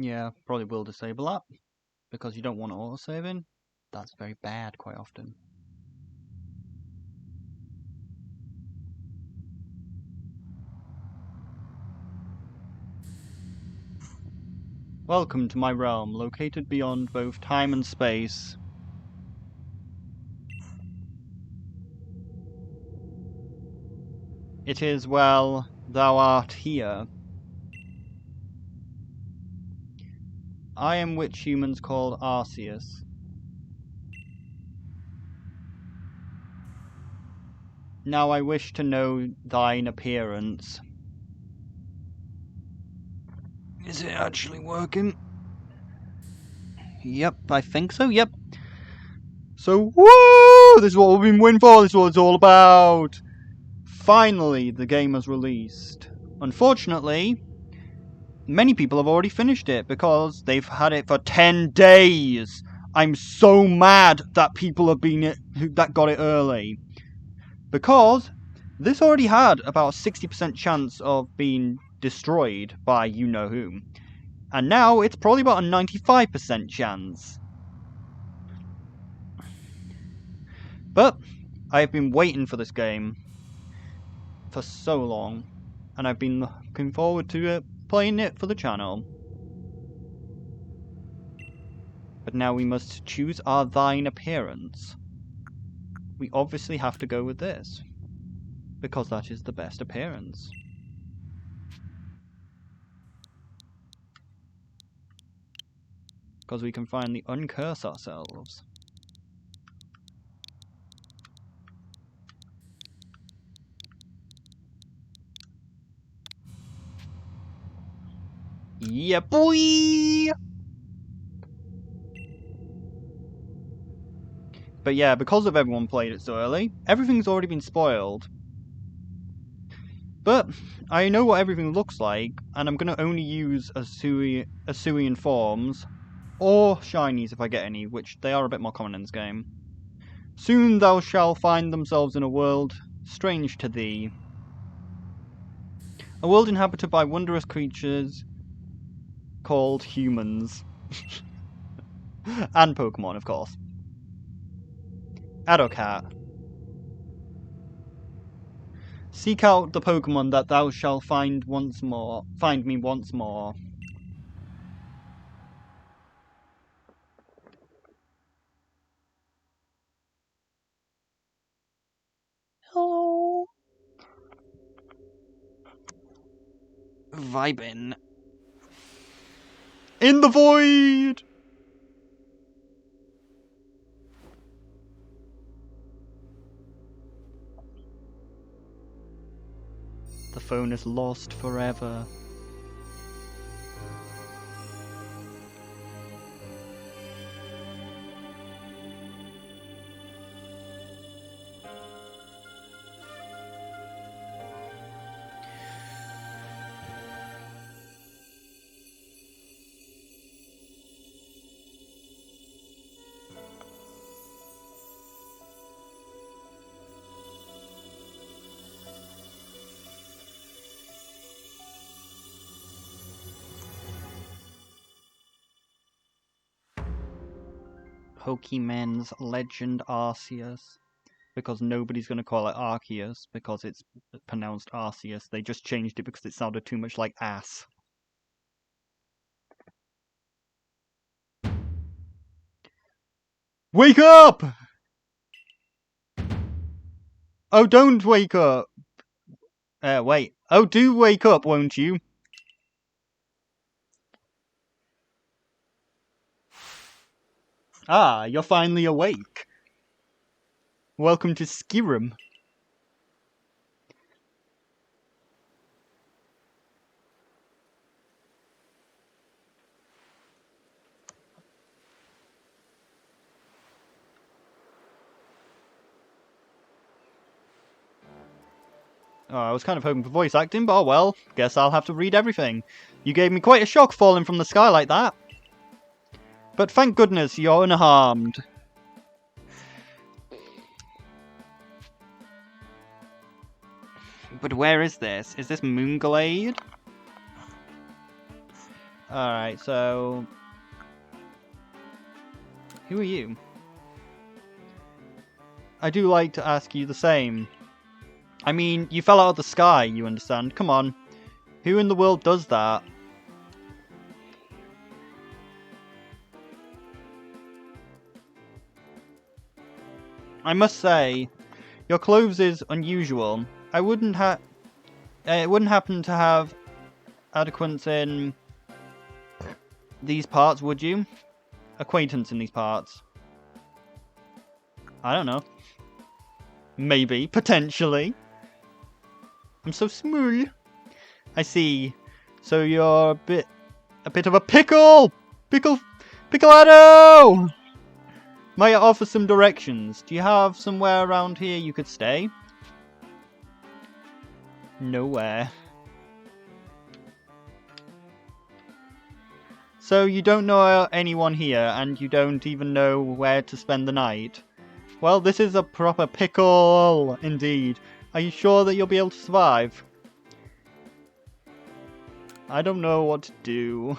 Yeah, probably will disable that, because you don't want auto-saving. That's very bad quite often. Welcome to my realm, located beyond both time and space. It is well thou art here. I am which humans call Arceus. Now I wish to know thine appearance. Is it actually working? Yep, I think so, yep. So, woo! This is what we've been waiting for, this is what it's all about! Finally, the game has released. Unfortunately, many people have already finished it because they've had it for 10 days! I'm so mad that people have been that got it early. Because this already had about a 60% chance of being destroyed by you-know-whom. And now it's probably about a 95% chance. But I have been waiting for this game for so long, and I've been looking forward to playing it for the channel. But now we must choose our thine appearance. We obviously have to go with this, because that is the best appearance. Because we can finally uncurse ourselves. Yeah, boy! But yeah, because of everyone played it so early, everything's already been spoiled. But I know what everything looks like, and I'm going to only use Arceus forms, or shinies if I get any, which they are a bit more common in this game. Soon thou shalt find themselves in a world strange to thee. A world inhabited by wondrous creatures called humans. And Pokemon, of course. Adocat. Seek out the Pokemon that thou shalt find once more. Find me once more. Hello. Vibin. In the void! The phone is lost forever. Pokemon's Legend Arceus. Because nobody's going to call it Arceus because it's pronounced Arceus. They just changed it because it sounded too much like ass. Wake up! Oh, don't wake up! Wait. Oh, do wake up, won't you? Ah, you're finally awake. Welcome to Skyrim. Oh, I was kind of hoping for voice acting, but oh well. Guess I'll have to read everything. You gave me quite a shock falling from the sky like that. But thank goodness you're unharmed. But where is this? Is this Moonglade? Alright, so... Who are you? I do like to ask you the same. I mean, you fell out of the sky, you understand? Come on. Who in the world does that? I must say, your clothes is unusual. I wouldn't it wouldn't happen to have acquaintance in these parts, would you? Acquaintance in these parts. I don't know. Maybe, potentially. I'm so small. I see. So you're a bit of a pickle! Piccolado! Might I offer some directions? Do you have somewhere around here you could stay? Nowhere. So you don't know anyone here, and you don't even know where to spend the night? Well, this is a proper pickle, indeed. Are you sure that you'll be able to survive? I don't know what to do.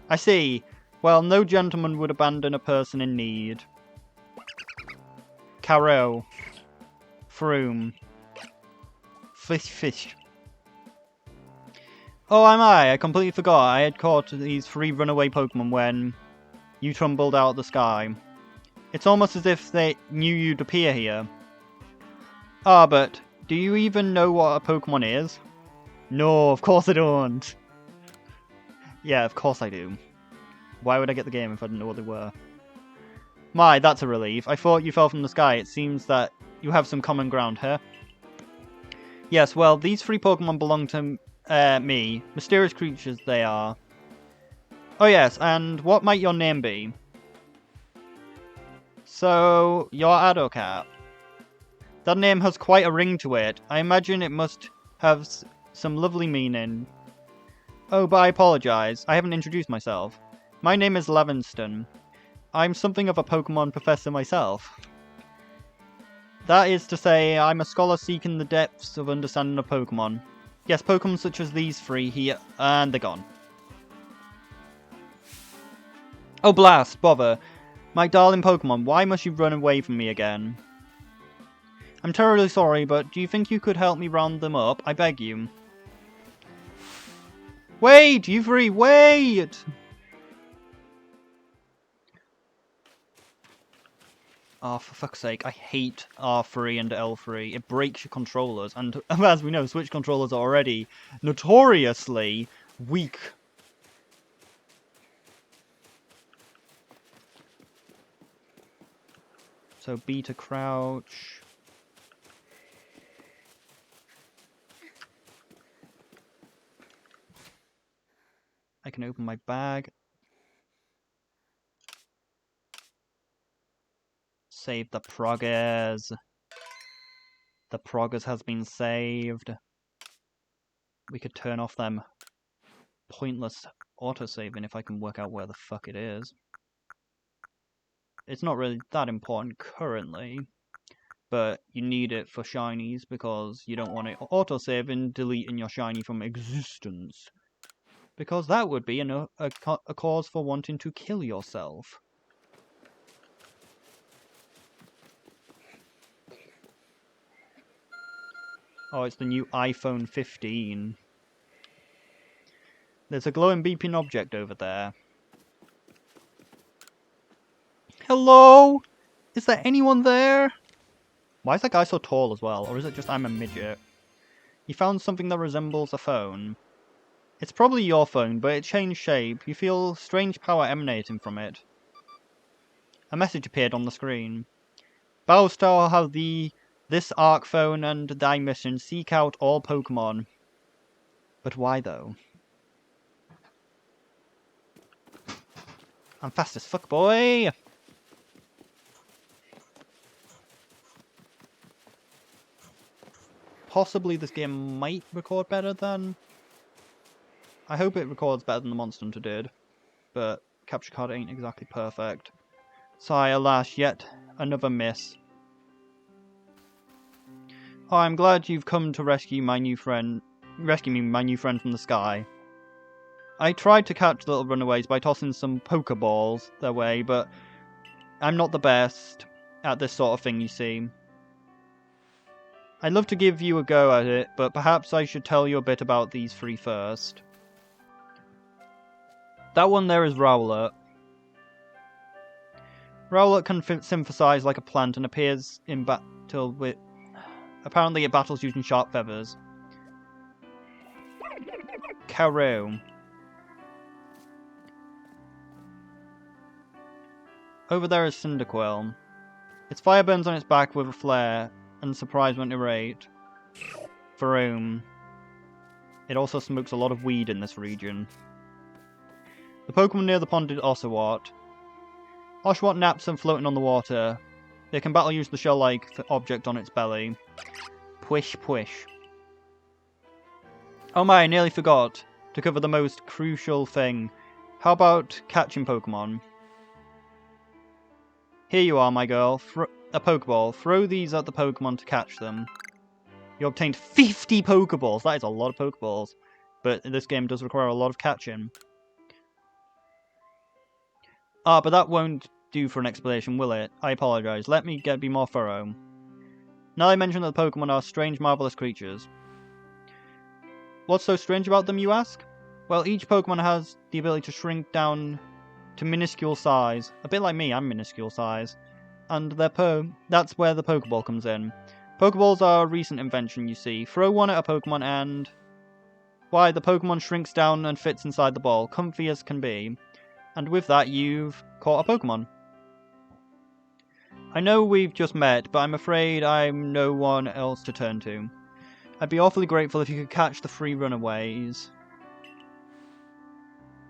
I see. Well, no gentleman would abandon a person in need. Caro. Froom. Fish. Oh, am I? I completely forgot. I had caught these 3 runaway Pokemon when you tumbled out of the sky. It's almost as if they knew you'd appear here. Ah, but do you even know what a Pokemon is? No, of course I don't. Yeah, of course I do. Why would I get the game if I didn't know what they were? My, that's a relief. I thought you fell from the sky. It seems that you have some common ground here. Yes, well, these 3 Pokemon belong to me. Mysterious creatures they are. Oh yes, and what might your name be? So, you're Adocat. That name has quite a ring to it. I imagine it must have some lovely meaning. Oh, but I apologise. I haven't introduced myself. My name is Levinston. I'm something of a Pokemon professor myself. That is to say, I'm a scholar seeking the depths of understanding of Pokemon. Yes, Pokemon such as these 3 here, and they're gone. Oh blast, bother. My darling Pokemon, why must you run away from me again? I'm terribly sorry, but do you think you could help me round them up? I beg you. Wait, you 3, wait! Oh, for fuck's sake, I hate R3 and L3. It breaks your controllers, and as we know, Switch controllers are already notoriously weak. So B to crouch. I can open my bag. Save the progress. The progress has been saved. We could turn off them pointless autosaving if I can work out where the fuck it is. It's not really that important currently, but you need it for shinies because you don't want it autosaving, deleting your shiny from existence. Because that would be a cause for wanting to kill yourself. Oh, it's the new iPhone 15. There's a glowing beeping object over there. Hello? Is there anyone there? Why is that guy so tall as well? Or is it just I'm a midget? You found something that resembles a phone. It's probably your phone, but it changed shape. You feel strange power emanating from it. A message appeared on the screen. Battlestar have this Arc phone and thy mission. Seek out all Pokemon. But why though? I'm fast as fuck, boy! Possibly this game might record better than... I hope it records better than the Monster Hunter did. But capture card ain't exactly perfect. Sigh, alas, yet another miss. Oh, I'm glad you've come to rescue my new friend from the sky. I tried to catch the little runaways by tossing some Pokeballs their way, but I'm not the best at this sort of thing, you see. I'd love to give you a go at it, but perhaps I should tell you a bit about these three first. That one there is Rowlet. Rowlet can synthesize like a plant and appears in battle with... Apparently it battles using sharp feathers. Caro. Over there is Cyndaquil. Its fire burns on its back with a flare, and surprise won't irate. Faroom. It also smokes a lot of weed in this region. The Pokemon near the pond is Oshawott. Oshawott naps and floating on the water. They can battle using the shell-like object on its belly. Pwish pwish. Oh my, I nearly forgot to cover the most crucial thing. How about catching Pokemon? Here you are, my girl. A Pokeball. Throw these at the Pokemon to catch them. You obtained 50 Pokeballs. That is a lot of Pokeballs. But this game does require a lot of catching. Ah, but that won't do for an explanation, will it? I apologise. Let me be more thorough. Now I mentioned that the Pokemon are strange, marvellous creatures. What's so strange about them, you ask? Well, each Pokemon has the ability to shrink down to minuscule size. A bit like me, I'm minuscule size. And that's where the Pokeball comes in. Pokeballs are a recent invention, you see. Throw one at a Pokemon and... why, the Pokemon shrinks down and fits inside the ball, comfy as can be. And with that, you've caught a Pokemon. I know we've just met, but I'm afraid I'm no one else to turn to. I'd be awfully grateful if you could catch the 3 runaways.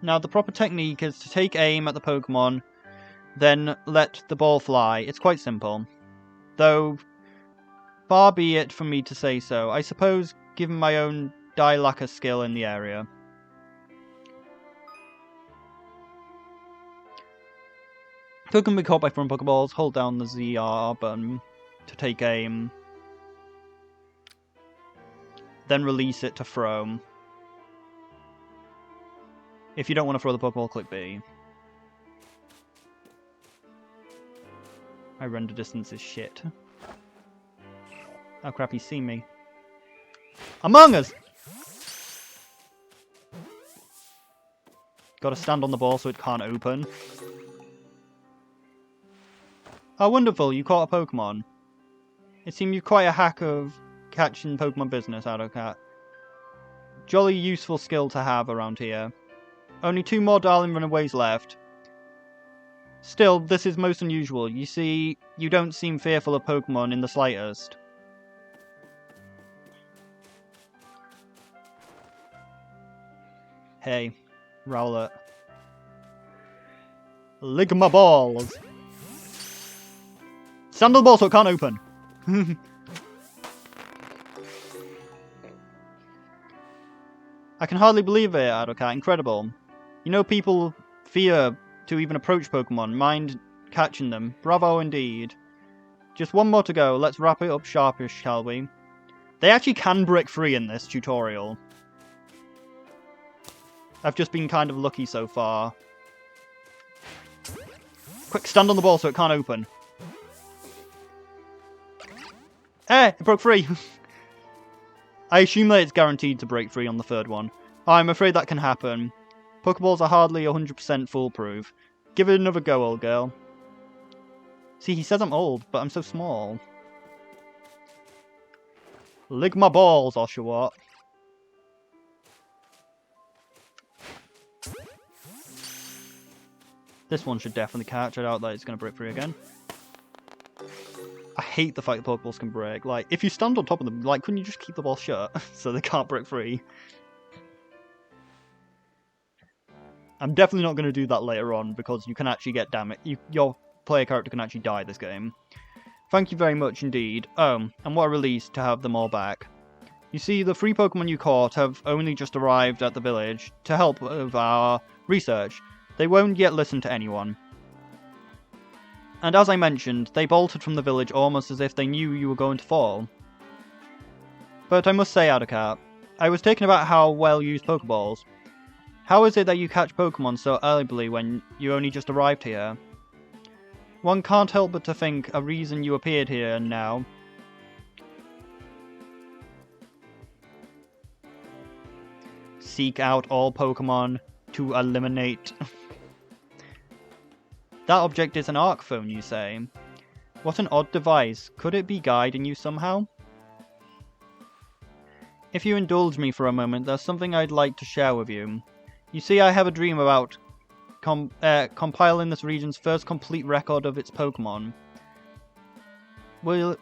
Now, the proper technique is to take aim at the Pokemon, then let the ball fly. It's quite simple. Though, far be it from me to say so, I suppose, given my own Dialacca skill in the area. If can be caught by throwing Pokeballs, hold down the ZR button to take aim. Then release it to throw. If you don't want to throw the Pokeball, click B. My render distance is shit. Oh crap, he's seen me. Among Us! Gotta stand on the ball so it can't open. Oh, wonderful, you caught a Pokemon. It seemed you're quite a hack of catching Pokemon business, Autocat. Jolly useful skill to have around here. Only 2 more darling runaways left. Still, this is most unusual. You see, you don't seem fearful of Pokemon in the slightest. Hey, Rowlet. Lick my balls! Stand on the ball so it can't open. I can hardly believe it, Adocat. Incredible. You know people fear to even approach Pokemon, mind catching them. Bravo indeed. Just one more to go. Let's wrap it up sharpish, shall we? They actually can break free in this tutorial. I've just been kind of lucky so far. Quick, stand on the ball so it can't open. Eh, it broke free. I assume that it's guaranteed to break free on the 3rd one. I'm afraid that can happen. Pokeballs are hardly 100% foolproof. Give it another go, old girl. See, he says I'm old, but I'm so small. Lick my balls, Oshawott. This one should definitely catch. I doubt that it's going to break free again. I hate the fact that Pokeballs can break. Like, if you stand on top of them, like, couldn't you just keep the ball shut so they can't break free? I'm definitely not going to do that later on because you can actually get damage. Your player character can actually die this game. Thank you very much indeed. Oh, and what a release to have them all back. You see, the 3 Pokemon you caught have only just arrived at the village to help with our research. They won't yet listen to anyone. And as I mentioned, they bolted from the village almost as if they knew you were going to fall. But I must say, Addercat, I was taken about how well you use Pokeballs. How is it that you catch Pokemon so early when you only just arrived here? One can't help but to think a reason you appeared here now. Seek out all Pokemon to eliminate. That object is an arc phone, you say? What an odd device. Could it be guiding you somehow? If you indulge me for a moment, there's something I'd like to share with you. You see, I have a dream about compiling this region's first complete record of its Pokemon. Well,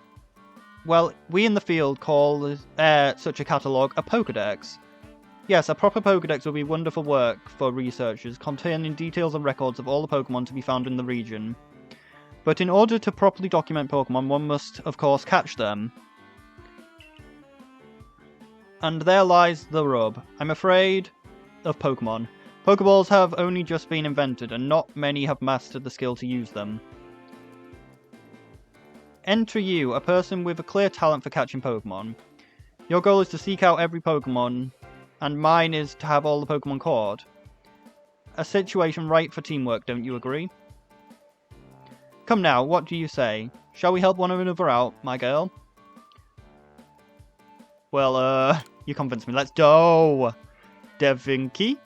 we in the field call such a catalogue a Pokédex. Yes, a proper Pokédex will be wonderful work for researchers, containing details and records of all the Pokemon to be found in the region. But in order to properly document Pokemon, one must, of course, catch them. And there lies the rub. I'm afraid of Pokemon. Pokeballs have only just been invented, and not many have mastered the skill to use them. Enter you, a person with a clear talent for catching Pokemon. Your goal is to seek out every Pokemon, and mine is to have all the Pokemon caught. A situation ripe for teamwork, don't you agree? Come now, what do you say? Shall we help one another out, my girl? Well, you convinced me. Let's go, Devinky.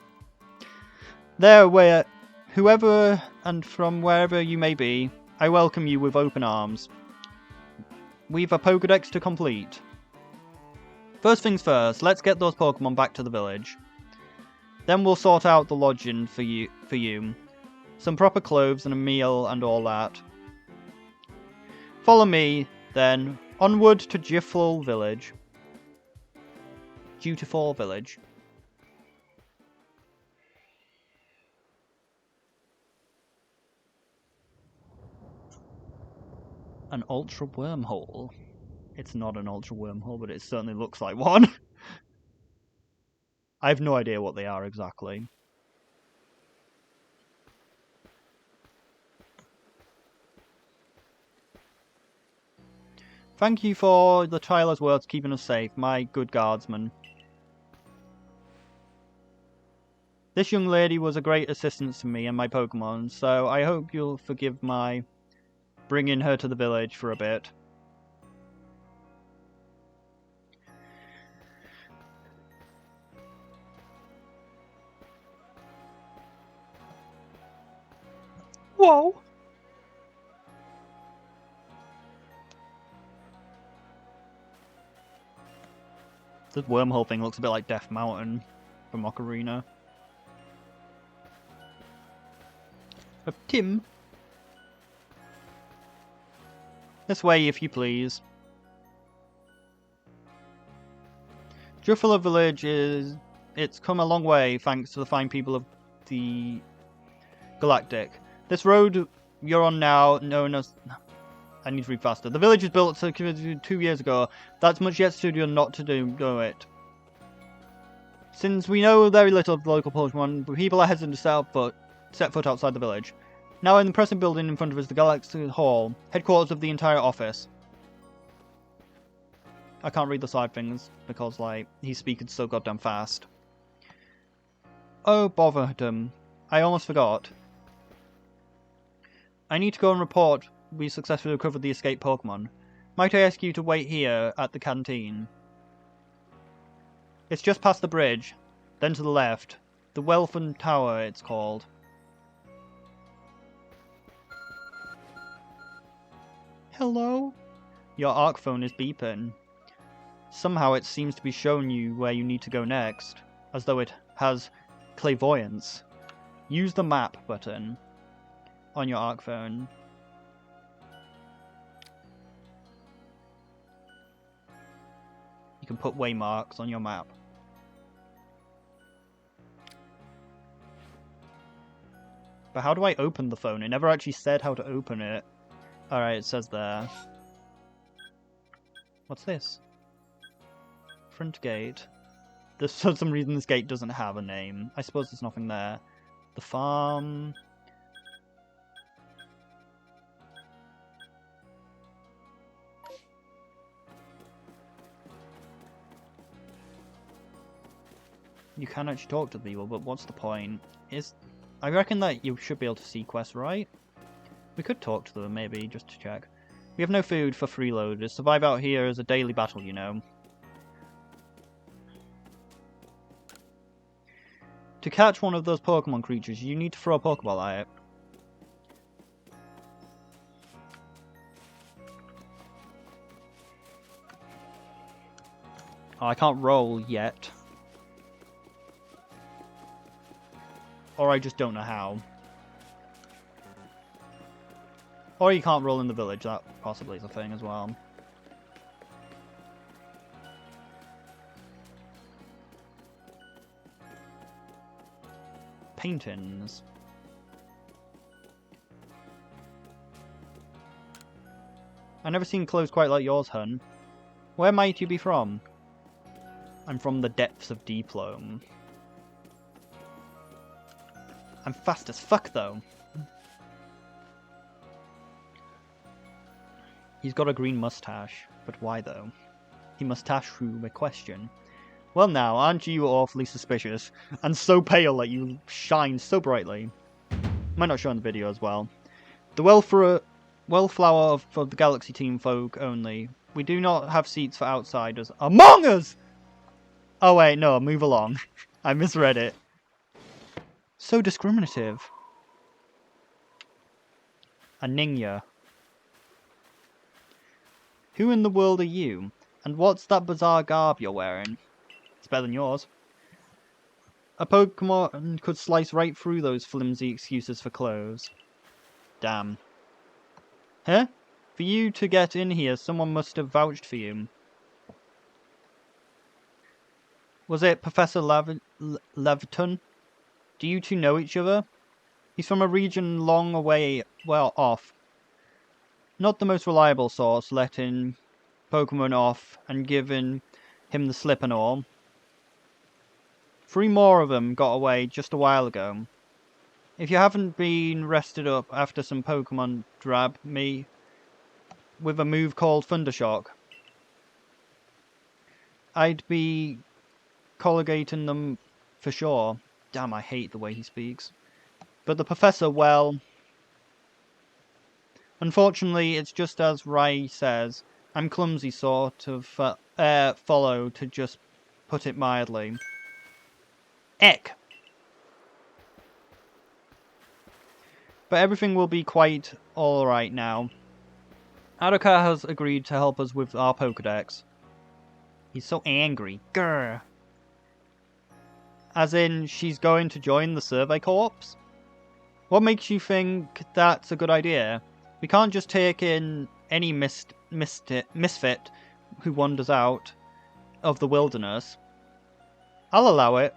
There, where, whoever and from wherever you may be, I welcome you with open arms. We've a Pokédex to complete. First things first, let's get those Pokemon back to the village. Then we'll sort out the lodging for you. Some proper clothes and a meal and all that. Follow me, then, onward to Dutiful Village. Dutiful Village. An ultra wormhole. It's not an ultra wormhole, but it certainly looks like one. I have no idea what they are exactly. Thank you for the Tyler's words keeping us safe, my good guardsman. This young lady was a great assistance to me and my Pokemon, so I hope you'll forgive my bringing her to the village for a bit. Whoa! This wormhole thing looks a bit like Death Mountain from Ocarina. Of Tim. This way, if you please. Dutiful Village it's come a long way thanks to the fine people of the Galactic. This road you're on now, known as... I need to read faster. The village was built 2 years ago. That's much yet to do not to do it. Since we know very little of the local Pokemon, people are hesitant to set foot outside the village. Now in the present building in front of us, the Galaxy Hall, headquarters of the entire office. I can't read the side things because, like, he's speaking so goddamn fast. Oh, botherdom. I almost forgot. I need to go and report we successfully recovered the escaped Pokemon. Might I ask you to wait here at the canteen? It's just past the bridge, then to the left. The Welfund Tower, it's called. Hello? Your arc phone is beeping. Somehow it seems to be showing you where you need to go next, as though it has clairvoyance. Use the map button on your arc phone. You can put waymarks on your map. But how do I open the phone? It never actually said how to open it. Alright, it says there. What's this? Front gate. For some reason this gate doesn't have a name. I suppose there's nothing there. The farm... You can actually talk to the people, but what's the point? I reckon that you should be able to see quests, right? We could talk to them, maybe, just to check. We have no food for freeloaders. Survive out here is a daily battle, you know. To catch one of those Pokemon creatures, you need to throw a Pokeball at it. Oh, I can't roll yet. Or I just don't know how. Or you can't roll in the village, that possibly is a thing as well. Paintings. I've never seen clothes quite like yours, hun. Where might you be from? I'm from the depths of Diplome. I'm fast as fuck, though. He's got a green mustache, but why, though? He mustache through a question. Well now, aren't you awfully suspicious? And so pale that you shine so brightly. Might not show in the video as well. The Wellflower for the Galaxy Team folk only. We do not have seats for outsiders. Among Us! Oh wait, no, move along. I misread it. So discriminative. A Ningya. Who in the world are you? And what's that bizarre garb you're wearing? It's better than yours. A Pokemon could slice right through those flimsy excuses for clothes. Damn. Huh? For you to get in here, someone must have vouched for you. Was it Professor Leviton? Do you two know each other? He's from a region long away, well off. Not the most reliable source, letting Pokemon off and giving him the slip and all. 3 more of them got away just a while ago. If you haven't been rested up after some Pokemon drab me with a move called Thundershock, I'd be colligating them for sure. Damn, I hate the way he speaks. But the professor, well... Unfortunately, it's just as Rai says. I'm clumsy sort of follow, to just put it mildly. Eck! But everything will be quite alright now. Adoka has agreed to help us with our Pokedex. He's so angry. Grr. As in, she's going to join the Survey Corps? What makes you think that's a good idea? We can't just take in any misfit who wanders out of the wilderness. I'll allow it.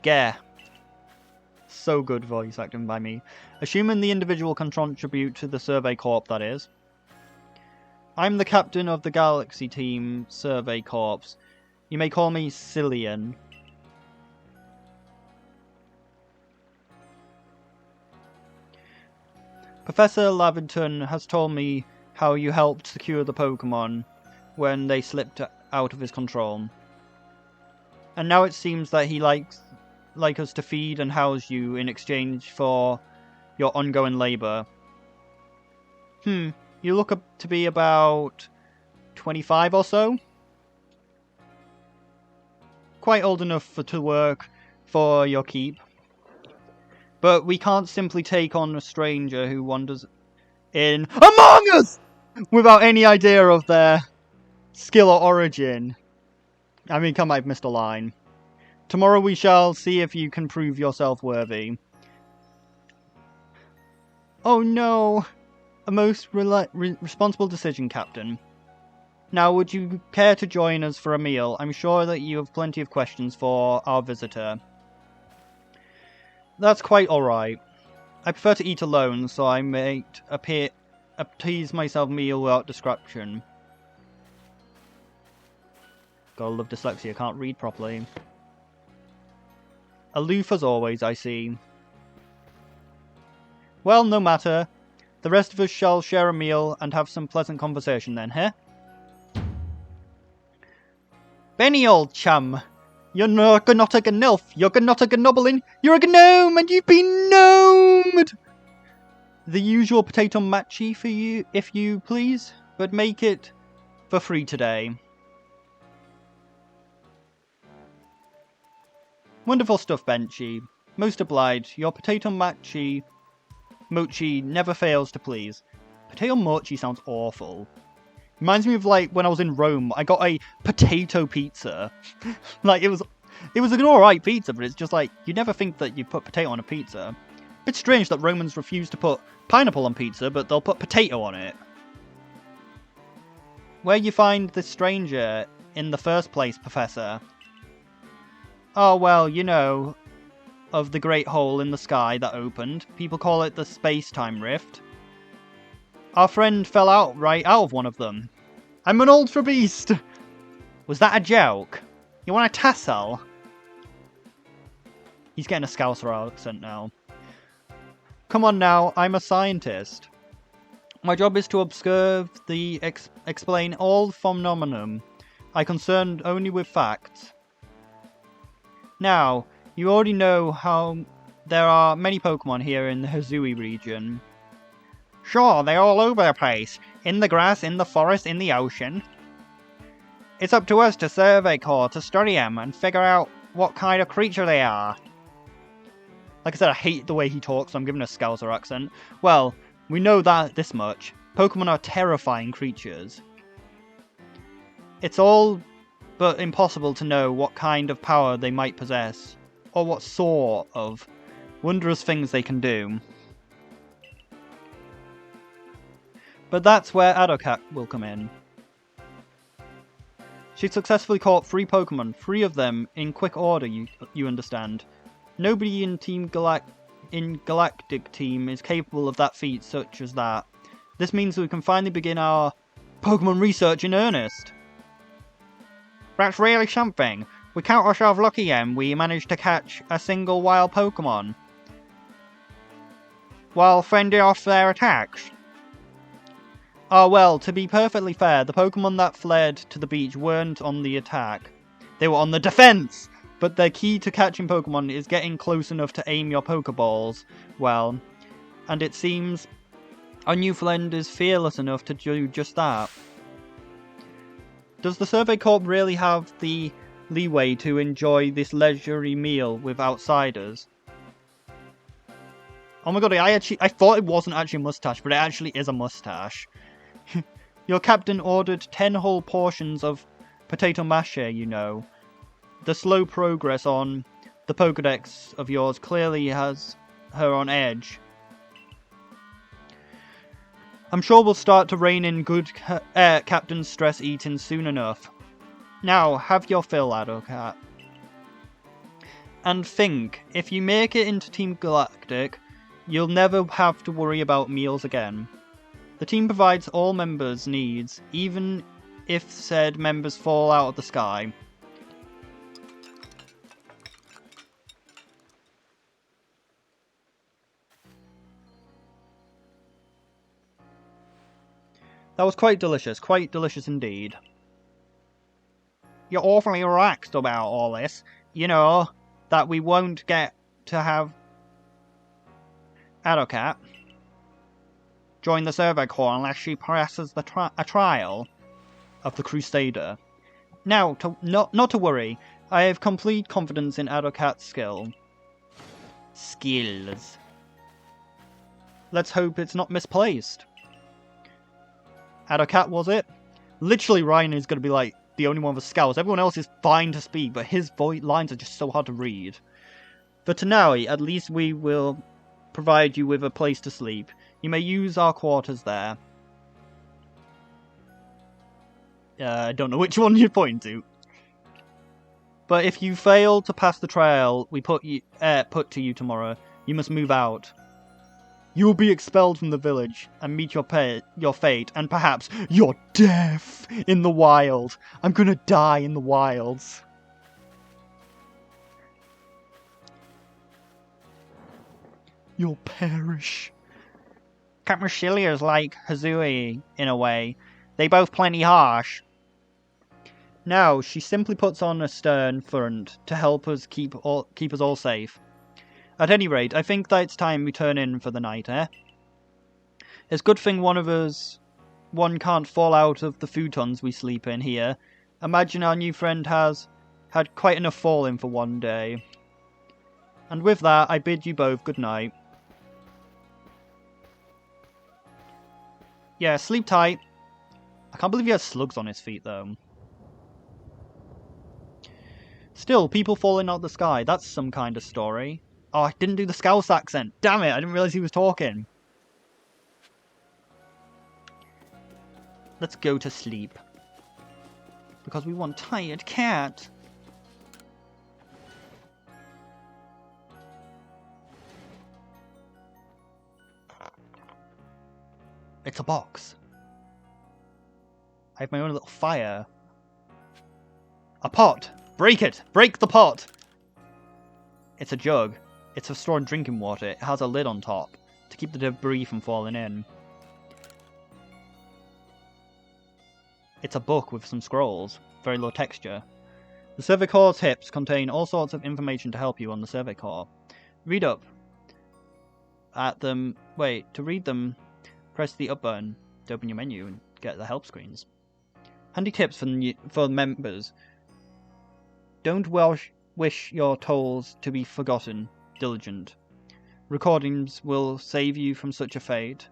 Gah. So good voice acting by me. Assuming the individual can contribute to the Survey Corps, that is. I'm the captain of the Galaxy Team Survey Corps. You may call me Cillian. Professor Lavington has told me how you helped secure the Pokemon when they slipped out of his control. And now it seems that he likes us to feed and house you in exchange for your ongoing labour. You look up to be about 25 or so? Quite old enough to work for your keep. But we can't simply take on a stranger who wanders in Among Us without any idea of their skill or origin. I mean, come, I've missed a line. Tomorrow we shall see if you can prove yourself worthy. Oh no! A most responsible decision, Captain. Now, would you care to join us for a meal? I'm sure that you have plenty of questions for our visitor. That's quite alright. I prefer to eat alone, so I may appease myself meal without distraction. Gotta love dyslexia, can't read properly. Aloof as always, I see. Well, no matter. The rest of us shall share a meal and have some pleasant conversation then, eh? Benny, old chum! You're not a gnilf. You're not a gnoblin. You're a gnome, and you've been gnomed. The usual potato matchy for you, if you please, but make it for free today. Wonderful stuff, Benchy. Most obliged. Your potato mochi never fails to please. Potato mochi sounds awful. Reminds me of like when I was in Rome. I got a potato pizza. Like it was an alright pizza, but it's just like you never think that you put potato on a pizza. Bit strange that Romans refuse to put pineapple on pizza, but they'll put potato on it. Where you find this stranger in the first place, Professor? Oh, well, you know, of the great hole in the sky that opened. People call it the space-time rift. Our friend fell out right out of one of them. I'm an ultra beast! Was that a joke? You want a tassel? He's getting a Scouser accent now. Come on now, I'm a scientist. My job is to observe the explain all phenomenon. I concerned only with facts. Now, you already know how there are many Pokemon here in the Hisui region. Sure, they're all over the place. In the grass, in the forest, in the ocean. It's up to us to Survey Corps to study them and figure out what kind of creature they are. Like I said, I hate the way he talks, so I'm giving a Scouser accent. Well, we know that this much. Pokemon are terrifying creatures. It's all but impossible to know what kind of power they might possess, or what sort of wondrous things they can do. But that's where Adokat will come in. She successfully caught 3 Pokemon, 3 of them in quick order, you understand. Nobody in Galactic Team is capable of that feat such as that. This means we can finally begin our Pokemon research in earnest. That's really something. We count ourselves lucky and we managed to catch a single wild Pokemon, while fending off their attacks. Oh well, to be perfectly fair, the Pokemon that fled to the beach weren't on the attack. They were on the defense! But the key to catching Pokemon is getting close enough to aim your Pokeballs well. And it seems our new friend is fearless enough to do just that. Does the Survey Corps really have the leeway to enjoy this leisurely meal with outsiders? Oh my god, I thought it wasn't actually a mustache, but it actually is a mustache. Your captain ordered 10 whole portions of potato mashe, you know. The slow progress on the Pokedex of yours clearly has her on edge. I'm sure we'll start to rein in good Captain Stress eating soon enough. Now, have your fill, Adokat. And think, if you make it into Team Galactic, you'll never have to worry about meals again. The team provides all members' needs, even if said members fall out of the sky. That was quite delicious indeed. You're awfully relaxed about all this. You know, that we won't get to have Adokat join the Survey Corps unless she passes the a trial of the Crusader. Now, not to worry, I have complete confidence in Adokat's skills. Let's hope it's not misplaced. Adokat, was it? Literally, Ryan is going to be like the only one of the scouts. Everyone else is fine to speak, but his lines are just so hard to read. For tonight, at least we will provide you with a place to sleep. You may use our quarters there. I don't know which one you're pointing to. But if you fail to pass the trial we put to you tomorrow, you must move out. You will be expelled from the village and meet your fate, and perhaps your death in the wild. I'm gonna die in the wilds. You'll perish. Captain Shillier's like Hisui in a way. They both plenty harsh. Now, she simply puts on a stern front to help us keep us all safe. At any rate, I think that it's time we turn in for the night, eh? It's a good thing one can't fall out of the futons we sleep in here. Imagine our new friend has had quite enough falling for one day. And with that, I bid you both good night. Yeah, sleep tight. I can't believe he has slugs on his feet, though. Still, people falling out of the sky. That's some kind of story. Oh, I didn't do the Scouse accent. Damn it, I didn't realise he was talking. Let's go to sleep. Because we want tired cat. It's a box. I have my own little fire. A pot! Break it! Break the pot! It's a jug. It's for storing drinking water. It has a lid on top to keep the debris from falling in. It's a book with some scrolls. Very low texture. The Cervicor's hips contain all sorts of information to help you on the Cervicor. Read up at them. Wait, to read them, press the up button to open your menu and get the help screens. Handy tips for members. Don't wish your tolls to be forgotten. Diligent. Recordings will save you from such a fate.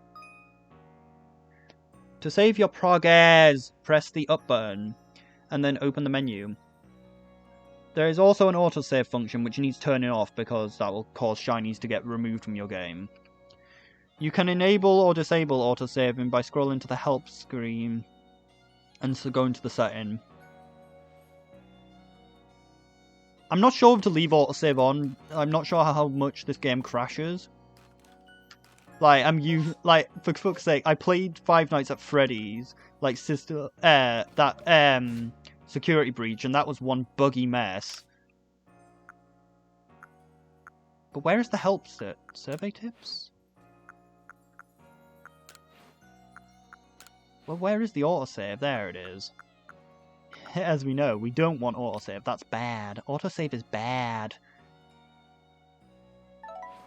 To save your progress, press the up button and then open the menu. There is also an autosave function which needs turning off because that will cause shinies to get removed from your game. You can enable or disable autosaving by scrolling to the help screen and so going to the setting. I'm not sure if to leave autosave on. I'm not sure how much this game crashes. Like, for fuck's sake, I played Five Nights at Freddy's, like, Security Breach, and that was one buggy mess. But where is the help survey tips? Well, where is the autosave? There it is. As we know, we don't want autosave. That's bad. Autosave is bad.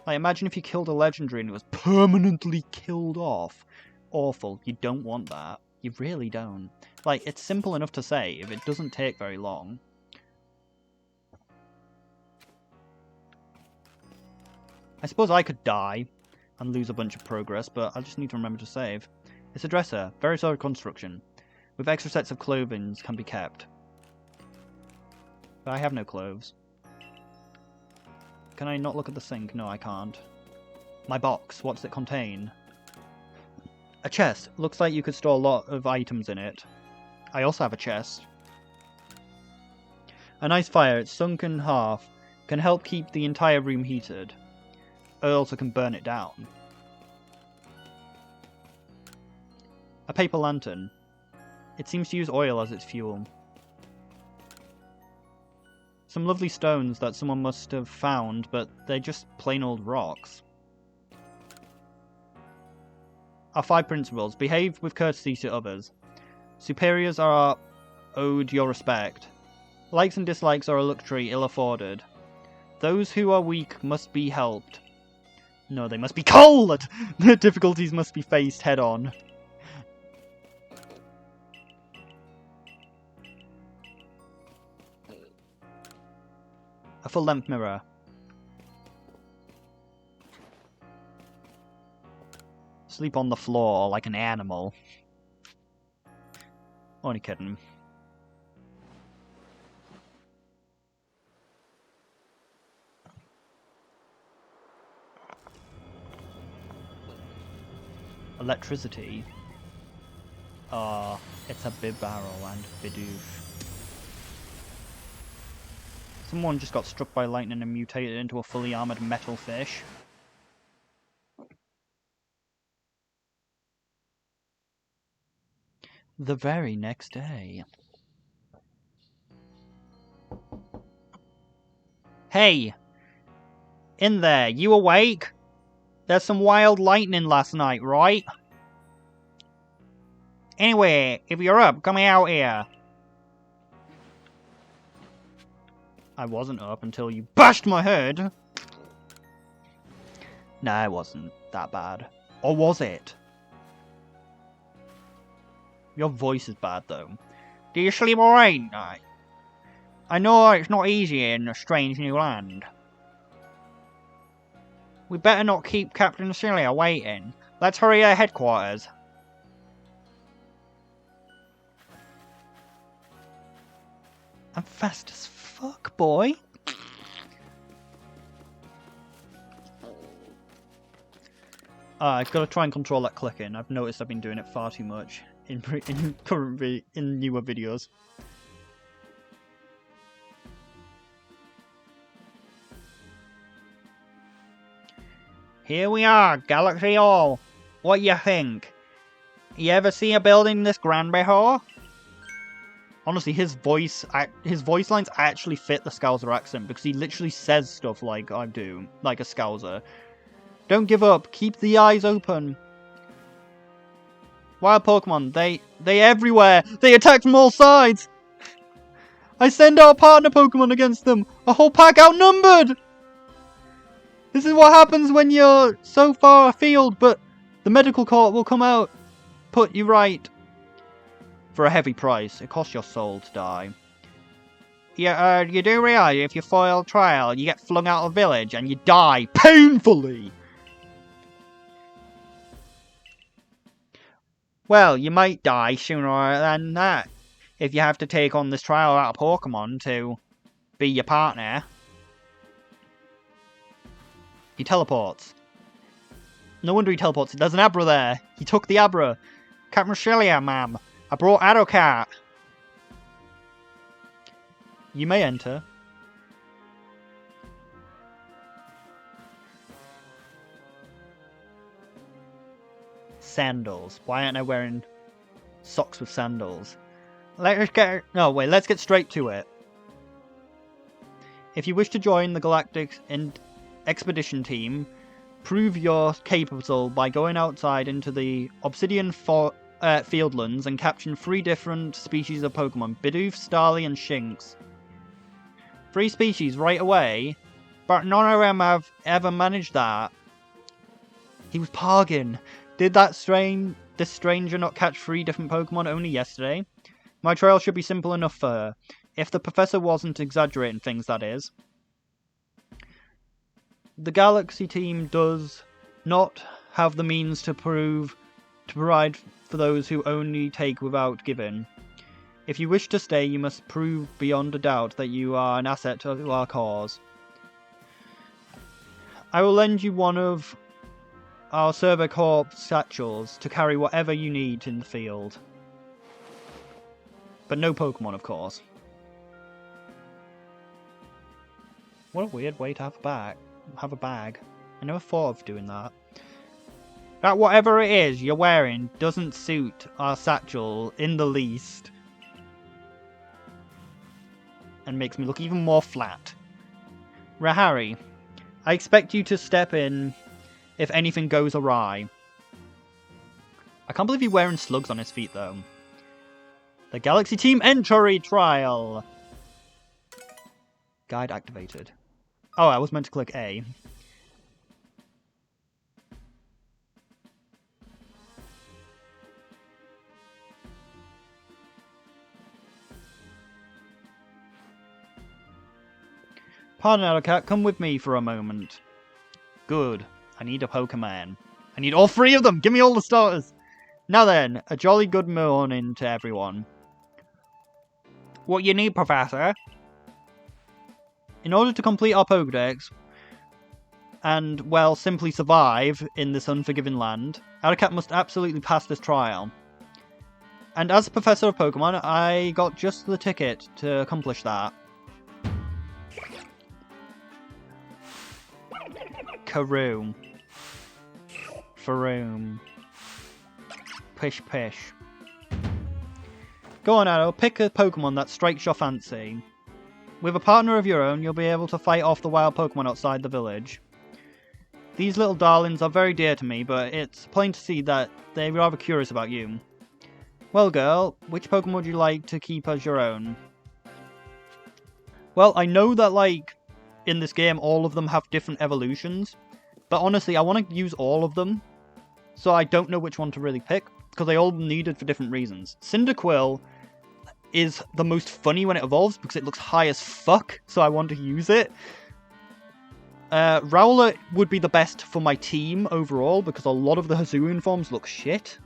Like, imagine if you killed a legendary and it was permanently killed off. Awful. You don't want that. You really don't. Like, it's simple enough to save. It doesn't take very long. I suppose I could die and lose a bunch of progress, but I just need to remember to save. It's a dresser. Very solid construction. With extra sets of clothing can be kept. But I have no clothes. Can I not look at the sink? No, I can't. My box. What does it contain? A chest. Looks like you could store a lot of items in it. I also have a chest. A nice fire. It's sunk in half. Can help keep the entire room heated. It also can burn it down. A paper lantern. It seems to use oil as its fuel. Some lovely stones that someone must have found, but they're just plain old rocks. Our 5 principles. Behave with courtesy to others. Superiors are owed your respect. Likes and dislikes are a luxury ill afforded. Those who are weak must be helped. No, they must be cold! The difficulties must be faced head on. A full-length mirror. Sleep on the floor like an animal. Only kidding. Electricity. It's a bib barrel and bidoof. Someone just got struck by lightning and mutated into a fully armoured metal fish. The very next day. Hey! In there, you awake? There's some wild lightning last night, right? Anyway, if you're up, come out here. I wasn't up until you bashed my head. Nah, it wasn't that bad. Or was it? Your voice is bad, though. Do you sleep alright tonight? I know it's not easy in a strange new land. We better not keep Captain Celia waiting. Let's hurry to headquarters. I'm fast as fuck, boy. I've got to try and control that clicking. I've noticed I've been doing it far too much in newer videos. Here we are, Galaxy Hall. What you think? You ever see a building this grand before? Honestly, his voice lines actually fit the Scouser accent because he literally says stuff like I do, like a Scouser. Don't give up. Keep the eyes open. Wild Pokemon, they everywhere. They attack from all sides. I send out partner Pokemon against them. A whole pack outnumbered. This is what happens when you're so far afield, but the medical court will come out, put you right. For a heavy price. It costs your soul to die. Yeah, you do realise if you foil trial, you get flung out of the village and you die painfully. Well, you might die sooner than that if you have to take on this trial out of Pokemon to be your partner. He teleports. No wonder he teleports. There's an Abra there. He took the Abra. Captain Celia, ma'am. I brought Addocat. You may enter. Sandals. Why aren't I wearing socks with sandals? Let's get straight to it. If you wish to join the Galactic Expedition team, prove you're capable by going outside into the Obsidian Fieldlands and capturing 3 different species of Pokemon, Bidoof, Starly, and Shinx. 3 species right away, but none of them have ever managed that. He was parging. Did this stranger not catch 3 different Pokemon only yesterday? My trail should be simple enough for her. If the professor wasn't exaggerating things, that is. The Galaxy team does not have the means to provide for those who only take without giving. If you wish to stay, you must prove beyond a doubt that you are an asset to our cause. I will lend you one of our Server Corp satchels to carry whatever you need in the field. But no Pokemon, of course. What a weird way to have a bag. I never thought of doing that. That whatever it is you're wearing doesn't suit our satchel in the least. And makes me look even more flat. Rahari, I expect you to step in if anything goes awry. I can't believe he's wearing slugs on his feet, though. The Galaxy Team Entry Trial! Guide activated. Oh, I was meant to click A. Pardon, Addocat, come with me for a moment. Good. I need a Pokemon. I need all 3 of them! Give me all the starters! Now then, a jolly good morning to everyone. What you need, Professor? In order to complete our Pokedex, and, well, simply survive in this unforgiving land, Addocat must absolutely pass this trial. And as Professor of Pokemon, I got just the ticket to accomplish that. Karoo. Faroom. Pish pish. Go on, Addo, pick a Pokemon that strikes your fancy. With a partner of your own, you'll be able to fight off the wild Pokemon outside the village. These little darlings are very dear to me, but it's plain to see that they're rather curious about you. Well, girl, which Pokemon would you like to keep as your own? Well, I know that, like, in this game, all of them have different evolutions. But honestly, I want to use all of them. So I don't know which one to really pick. Because they all needed for different reasons. Cyndaquil is the most funny when it evolves because it looks high as fuck. So I want to use it. Rowlet would be the best for my team overall because a lot of the Hisuian forms look shit.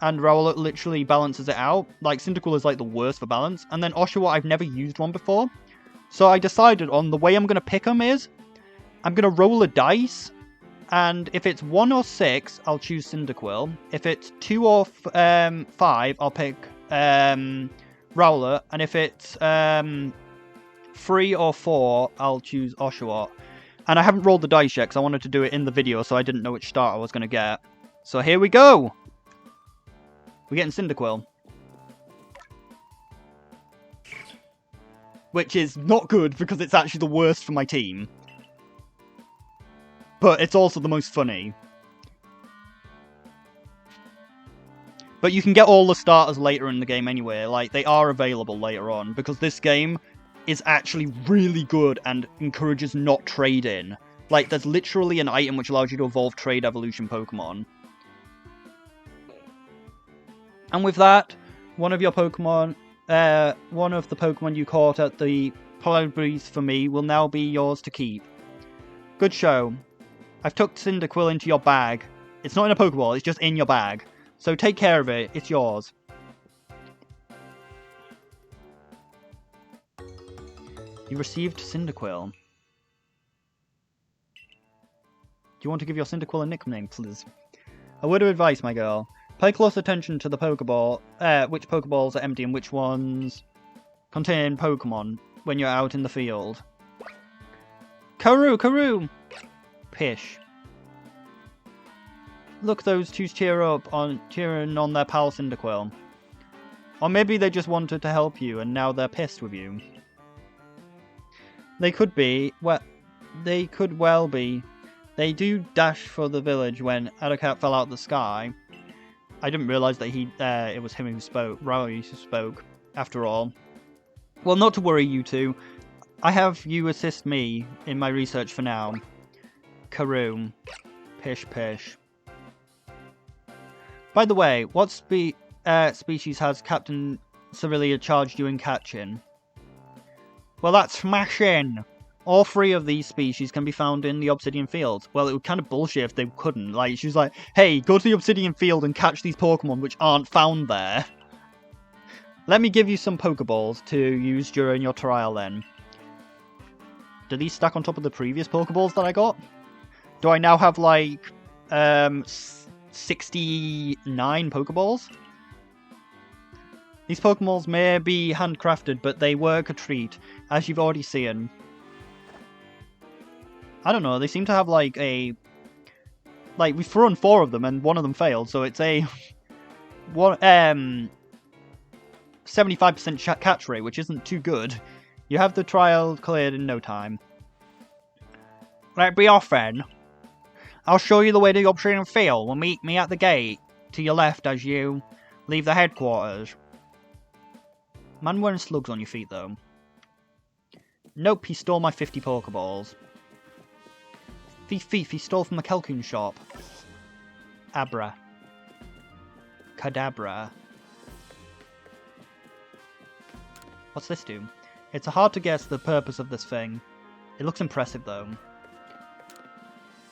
And Rowlet literally balances it out. Like, Cyndaquil is like the worst for balance. And then Oshawott, I've never used one before. So I decided on the way I'm going to pick them is, I'm going to roll a dice. And if it's 1 or 6, I'll choose Cyndaquil. If it's 2 or 5, I'll pick Rowlet. And if it's 3 or 4, I'll choose Oshawott. And I haven't rolled the dice yet because I wanted to do it in the video, so I didn't know which start I was going to get. So here we go! We're getting Cyndaquil. Which is not good because it's actually the worst for my team. But it's also the most funny. But you can get all the starters later in the game anyway. Like, they are available later on. Because this game is actually really good and encourages not trading. Like, there's literally an item which allows you to evolve trade evolution Pokemon. And with that, one of the Pokemon you caught at the Pokeballs for me will now be yours to keep. Good show. I've tucked Cyndaquil into your bag. It's not in a Pokeball, it's just in your bag. So take care of it, it's yours. You received Cyndaquil. Do you want to give your Cyndaquil a nickname, please? A word of advice, my girl. Pay close attention to the Pokeball, which Pokeballs are empty and which ones contain Pokemon when you're out in the field. Karoo! Pish. Look, those two cheering on their pal Cyndaquil. Or maybe they just wanted to help you and now they're pissed with you. They could be. Well, they could well be. They do dash for the village when Adacat fell out of the sky. I didn't realise that it was him who spoke. Rowley who spoke, after all. Well, not to worry, you two. I have you assist me in my research for now. Karoo. Pish pish. By the way, what species has Captain Cerilia charged you in catching? Well, that's smashing! All 3 of these species can be found in the Obsidian Fields. Well, it would kind of bullshit if they couldn't. Like, she was like, hey, go to the Obsidian Field and catch these Pokemon which aren't found there. Let me give you some Pokeballs to use during your trial then. Do these stack on top of the previous Pokeballs that I got? Do I now have, like, 69 Pokeballs? These Pokeballs may be handcrafted, but they work a treat, as you've already seen. I don't know, they seem to have like a... Like, we've thrown 4 of them and 1 of them failed, so it's a... 75% catch rate, which isn't too good. You have the trial cleared in no time. Right, be off then. I'll show you the way to the Obsidian Field. We'll meet me at the gate to your left as you leave the headquarters. Man wearing slugs on your feet, though. Nope, he stole my 50 Pokeballs. Thief, he stole from the Kelcoon shop. Abra. Kadabra. What's this do? It's hard to guess the purpose of this thing. It looks impressive, though.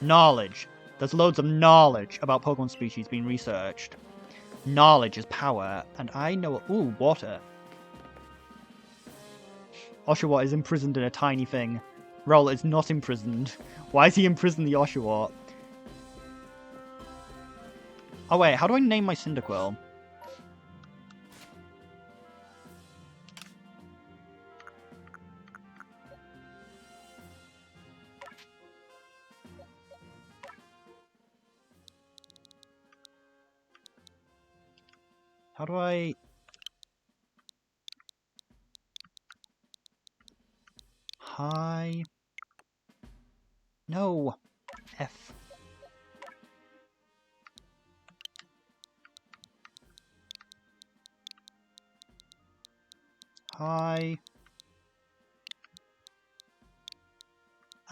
Knowledge. There's loads of knowledge about Pokemon species being researched. Knowledge is power, and I know... Ooh, water. Oshawott is imprisoned in a tiny thing. Rowlet is not imprisoned. Why is he imprisoned the Oshawott? Oh wait, how do I name my Cyndaquil? How do I... Hi... No! F. Hi...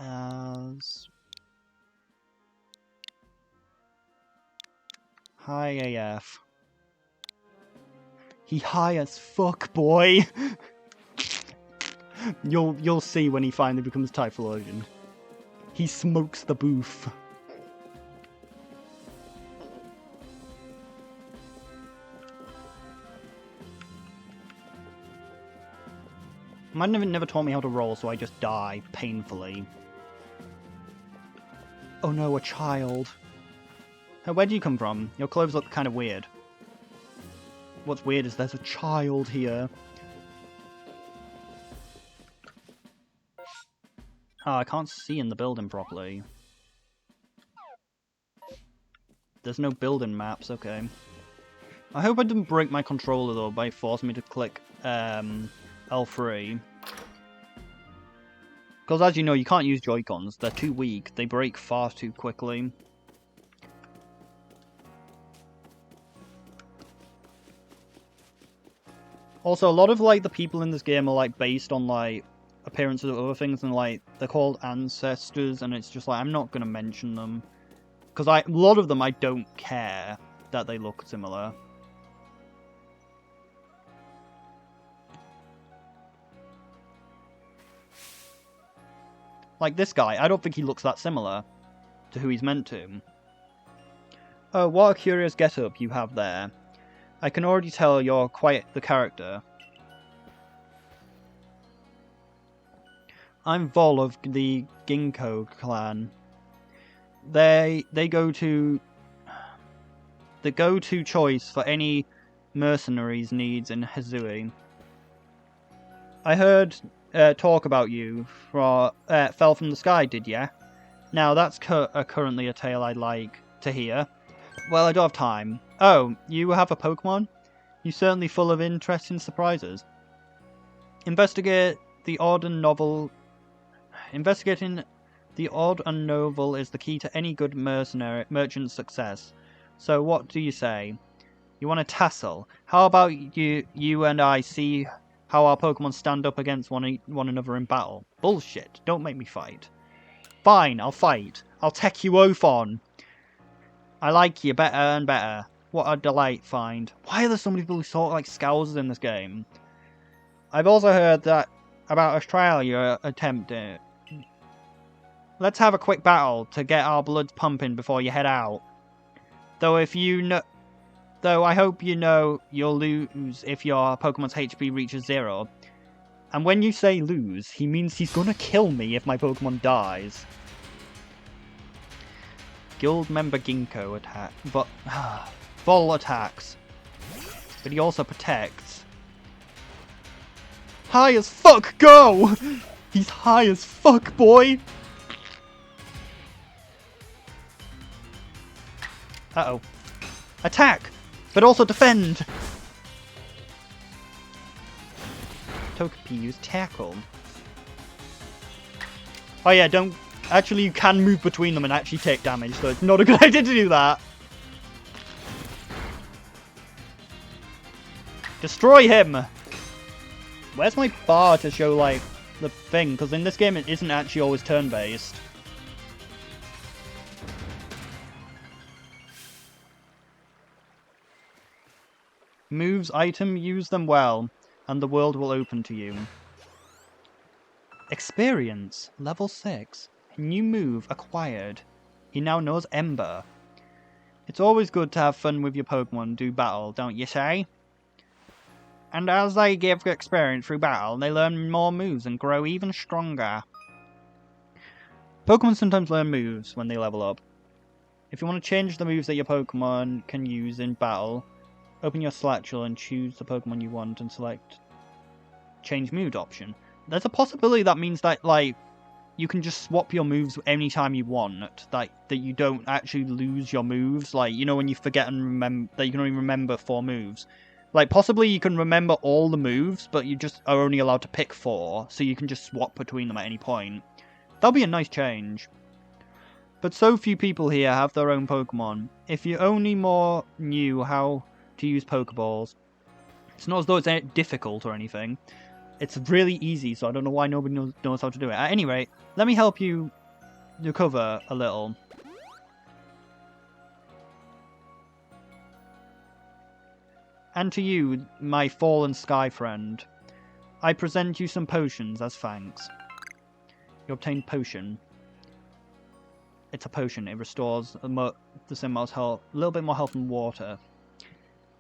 as high AF. He high as fuck, boy. You'll see when he finally becomes Typhlosion. He smokes the booth. Mine never taught me how to roll, so I just die painfully. Oh no, a child. Where do you come from? Your clothes look kind of weird. What's weird is there's a child here. Oh, I can't see in the building properly. There's no building maps, okay. I hope I didn't break my controller though by forcing me to click L3. Because as you know, you can't use Joy-Cons. They're too weak. They break far too quickly. Also, a lot of like the people in this game are like based on like appearances of other things, and like they're called ancestors, and it's just like I'm not gonna mention them because a lot of them I don't care that they look similar. Like this guy, I don't think he looks that similar to who he's meant to. Oh, what a curious get-up you have there. I can already tell you're quite the character. I'm Vol of the Ginkgo clan. They go to the go-to choice for any mercenaries needs in Hisui. I heard talk about you fell from the sky, did ya? Now that's currently a tale I'd like to hear. Well, I don't have time. Oh, you have a Pokemon? You're certainly full of interesting surprises. Investigating the odd and novel is the key to any good merchant's success. So what do you say? You want a tassel? How about you and I see how our Pokemon stand up against one another in battle? Bullshit, don't make me fight. Fine, I'll fight. I'll tech you off on. I like you better and better. What a delight find. Why are there so many people who sort like scousers in this game? I've also heard that about a trial you're attempting. Let's have a quick battle to get our bloods pumping before you head out. Though I hope you know you'll lose if your Pokemon's HP reaches 0. And when you say lose, he means he's gonna kill me if my Pokemon dies. Guild member Ginkgo attack, but Vol attacks. But he also protects. High as fuck, go! He's high as fuck, boy! Uh-oh. Attack! But also defend! Togepi use tackle. Oh yeah, don't... Actually, you can move between them and actually take damage, so it's not a good idea to do that. Destroy him! Where's my bar to show, like, the thing? Because in this game it isn't actually always turn-based. Moves, item, use them well, and the world will open to you. Experience, level 6. New move acquired. He now knows Ember. It's always good to have fun with your Pokemon do battle, don't you say? And as they give experience through battle, they learn more moves and grow even stronger. Pokemon sometimes learn moves when they level up. If you want to change the moves that your Pokemon can use in battle, open your Slatchel and choose the Pokemon you want and select change mood option. There's a possibility that means that, like, you can just swap your moves anytime you want. That you don't actually lose your moves. Like, you know, when you forget and remember that you can only remember 4 moves. Like, possibly you can remember all the moves, but you just are only allowed to pick 4, so you can just swap between them at any point. That'll be a nice change. But so few people here have their own Pokemon. If you only more knew how to use Pokeballs. It's not as though it's difficult or anything. It's really easy, so I don't know why nobody knows how to do it. At any rate, let me help you recover a little. And to you, my fallen sky friend, I present you some potions as thanks. You obtain potion. It's a potion. It restores the same amount of health, a little bit more health than water.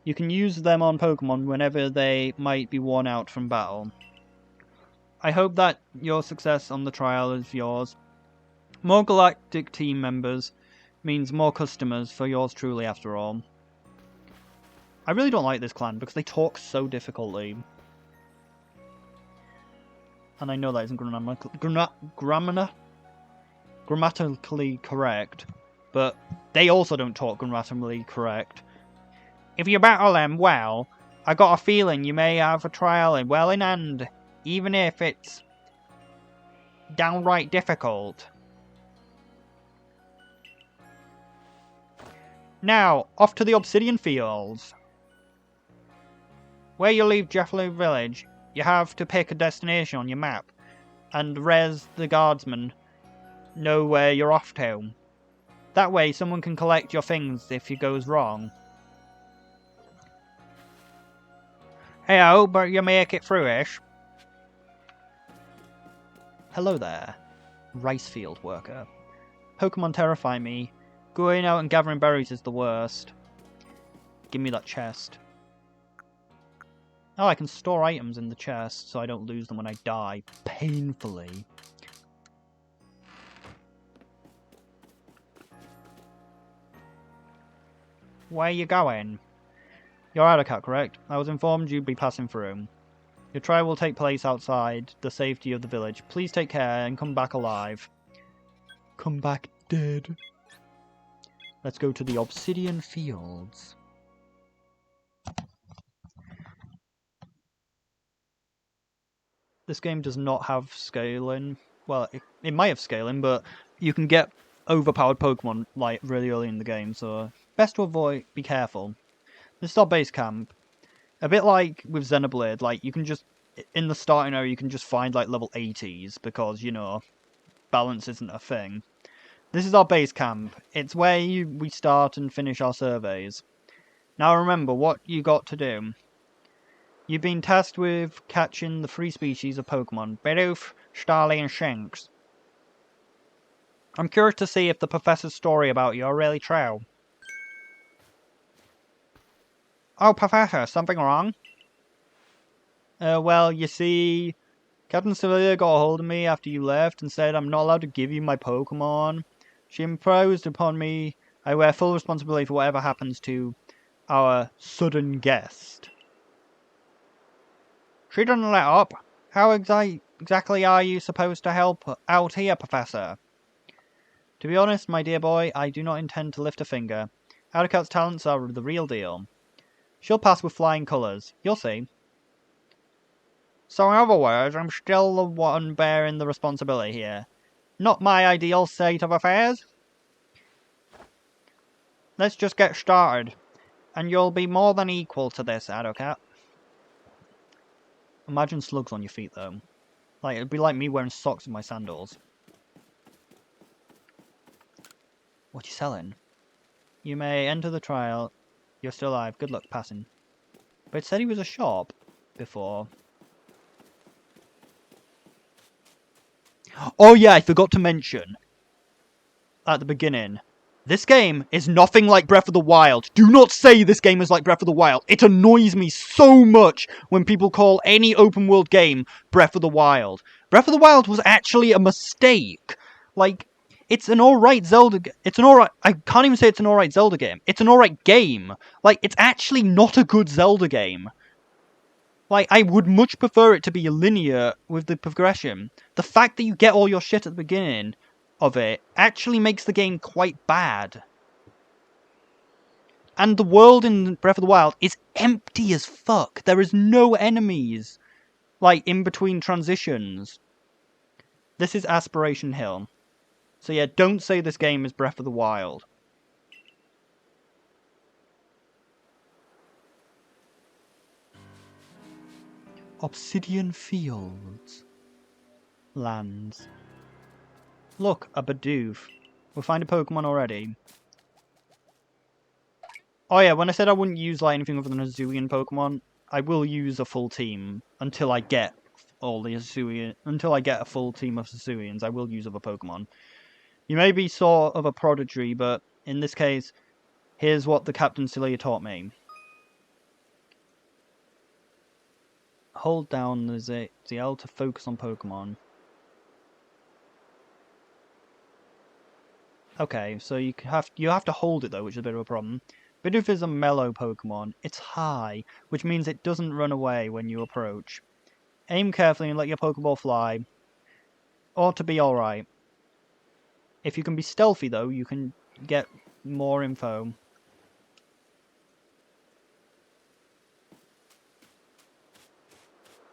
You can use them on Pokemon whenever they might be worn out from battle. I hope that your success on the trial is yours. More galactic team members means more customers for yours truly after all. I really don't like this clan because they talk so difficultly. And I know that isn't grammatically correct, but they also don't talk grammatically correct. If you battle them well, I got a feeling you may have a trial well in hand, even if it's downright difficult. Now, off to the Obsidian Fields. Where you leave Jeffley Village, you have to pick a destination on your map, and the guardsmen know where you're off to. That way someone can collect your things if it goes wrong. Hey, I hope you make it through-ish. Hello there, rice field worker. Pokemon terrify me. Going out and gathering berries is the worst. Give me that chest. Oh, I can store items in the chest so I don't lose them when I die. Painfully. Where are you going? You're Addercat, correct? I was informed you'd be passing through. Your trial will take place outside the safety of the village. Please take care and come back alive. Come back dead. Let's go to the Obsidian Fields. This game does not have scaling. Well, it might have scaling, but you can get overpowered Pokemon like really early in the game, so best to be careful. This is our base camp. A bit like with Xenoblade, like you can just, in the starting area, you can just find like level 80s because, you know, balance isn't a thing. This is our base camp. It's where we start and finish our surveys. Now remember what you got to do. You've been tasked with catching the 3 species of Pokemon, Bidoof, Starly, and Shinx. I'm curious to see if the professor's story about you are really true. Oh, Professor, something wrong? Well, you see, Captain Sylvia got a hold of me after you left and said I'm not allowed to give you my Pokemon. She imposed upon me I wear full responsibility for whatever happens to our sudden guest. She doesn't let up. How exactly are you supposed to help out here, Professor? To be honest, my dear boy, I do not intend to lift a finger. Addercat's talents are the real deal. She'll pass with flying colours. You'll see. So in other words, I'm still the one bearing the responsibility here. Not my ideal state of affairs. Let's just get started. And you'll be more than equal to this, Addercat. Imagine slugs on your feet, though. Like, it'd be like me wearing socks in my sandals. What you selling? You may enter the trial. You're still alive. Good luck passing. But it said he was a shop before. Oh yeah, I forgot to mention at the beginning. This game is nothing like Breath of the Wild. Do not say this game is like Breath of the Wild. It annoys me so much when people call any open world game Breath of the Wild. Breath of the Wild was actually a mistake. Like, it's an alright Zelda game. It's an alright... I can't even say it's an alright Zelda game. It's an alright game. Like, it's actually not a good Zelda game. Like, I would much prefer it to be linear with the progression. The fact that you get all your shit at the beginning of it actually makes the game quite bad. And the world in Breath of the Wild is empty as fuck. There is no enemies, like, in between transitions. This is Aspiration Hill. So yeah, don't say this game is Breath of the Wild. Obsidian Fields. Lands. Look, a Bidoof. We'll find a Pokemon already. Oh yeah, when I said I wouldn't use like anything other than a Hisuian Pokemon, I will use a full team until I get all the Hisuian. Until I get a full team of Hisuians, I will use other Pokemon. You may be sort of a prodigy, but in this case, here's what the Captain Celia taught me. Hold down the ZL to focus on Pokemon. Okay, so you have to hold it though, which is a bit of a problem. Bidoof is a mellow Pokemon. It's high, which means it doesn't run away when you approach. Aim carefully and let your Pokeball fly. Ought to be alright. If you can be stealthy though, you can get more info.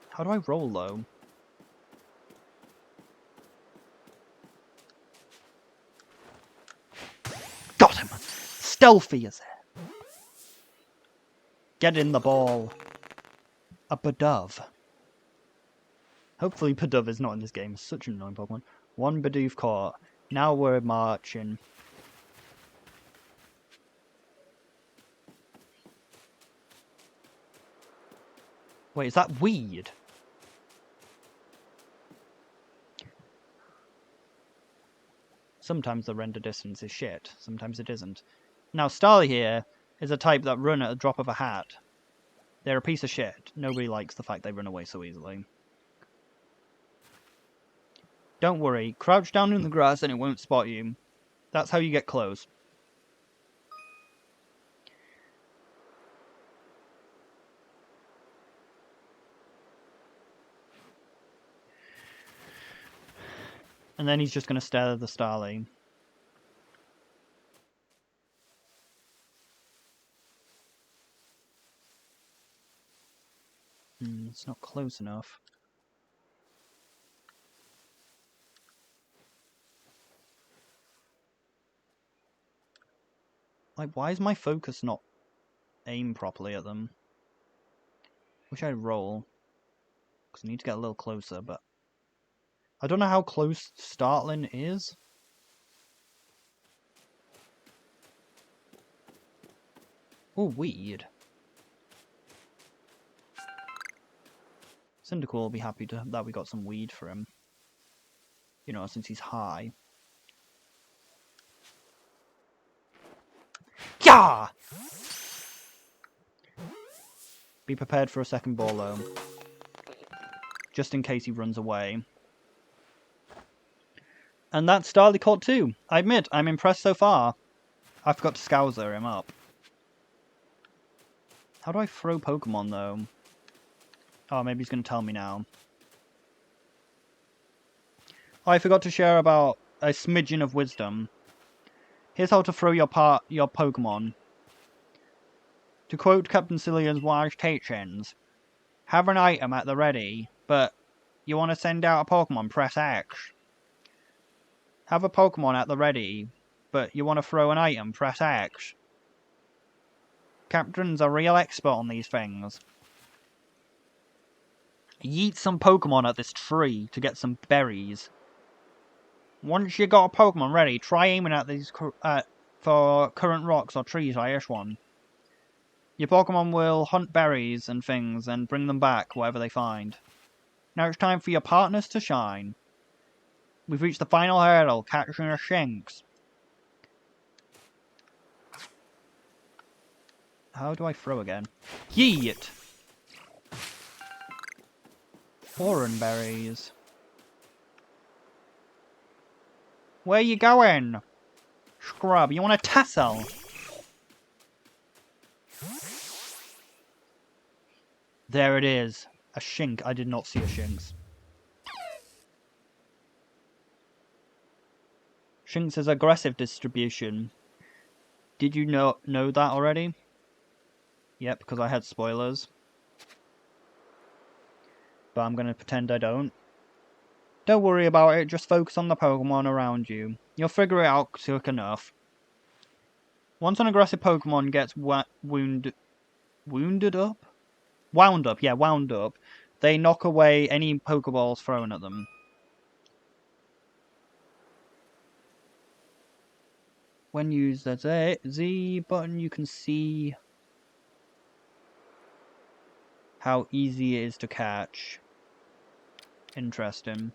How do I roll though? Got him! Stealthy as it. Get in the ball. A Bidoof. Hopefully Bidoof is not in this game. It's such an annoying Pokemon. One Bidoof caught. Now we're marching. Wait, is that weed? Sometimes the render distance is shit. Sometimes it isn't. Now, Starly here is a type that run at a drop of a hat. They're a piece of shit. Nobody likes the fact they run away so easily. Don't worry. Crouch down in the grass and it won't spot you. That's how you get close. And then he's just going to stare at the Starly. It's not close enough. Like, why is my focus not aimed properly at them? Wish I'd roll. Because I need to get a little closer, but... I don't know how close Startling is. Oh, weed. Cyndaquil will be happy that we got some weed for him. You know, since he's high. Yeah! Be prepared for a second ball, though. Just in case he runs away. And that's Starly caught too. I admit, I'm impressed so far. I forgot to scoser him up. How do I throw Pokemon, though? Oh, maybe he's going to tell me now. Oh, I forgot to share about a smidgen of wisdom. Here's how to throw your Pokemon. To quote Captain Celia's wise teachings, have an item at the ready, but you want to send out a Pokemon, press X. Have a Pokemon at the ready, but you want to throw an item, press X. Captain's a real expert on these things. Yeet some Pokemon at this tree to get some berries. Once you got a Pokemon ready, try aiming at these for current rocks or trees like this one. Your Pokemon will hunt berries and things and bring them back wherever they find. Now it's time for your partners to shine. We've reached the final hurdle, catching a Shinx. How do I throw again? Yeet! Foreign berries. Where you going? Scrub, you want a tassel? There it is. A Shink. I did not see a Shinx. Shinx is aggressive distribution. Did you know that already? Yep, because I had spoilers. But I'm going to pretend I don't. Don't worry about it, just focus on the Pokemon around you. You'll figure it out quick enough. Once an aggressive Pokemon gets wound up, they knock away any Pokeballs thrown at them. when used as a Z button, you can see how easy it is to catch. Interesting.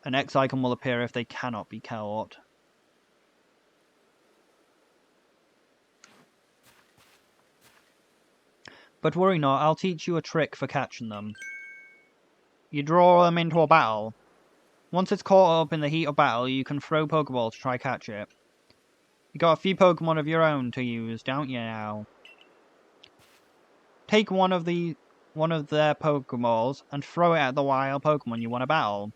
An X icon will appear if they cannot be caught. But worry not, I'll teach you a trick for catching them. You draw them into a battle. Once it's caught up in the heat of battle, you can throw Pokeballs to try catch it. You got a few Pokemon of your own to use, don't you now? Take one of their Pokeballs and throw it at the wild Pokemon you want to battle.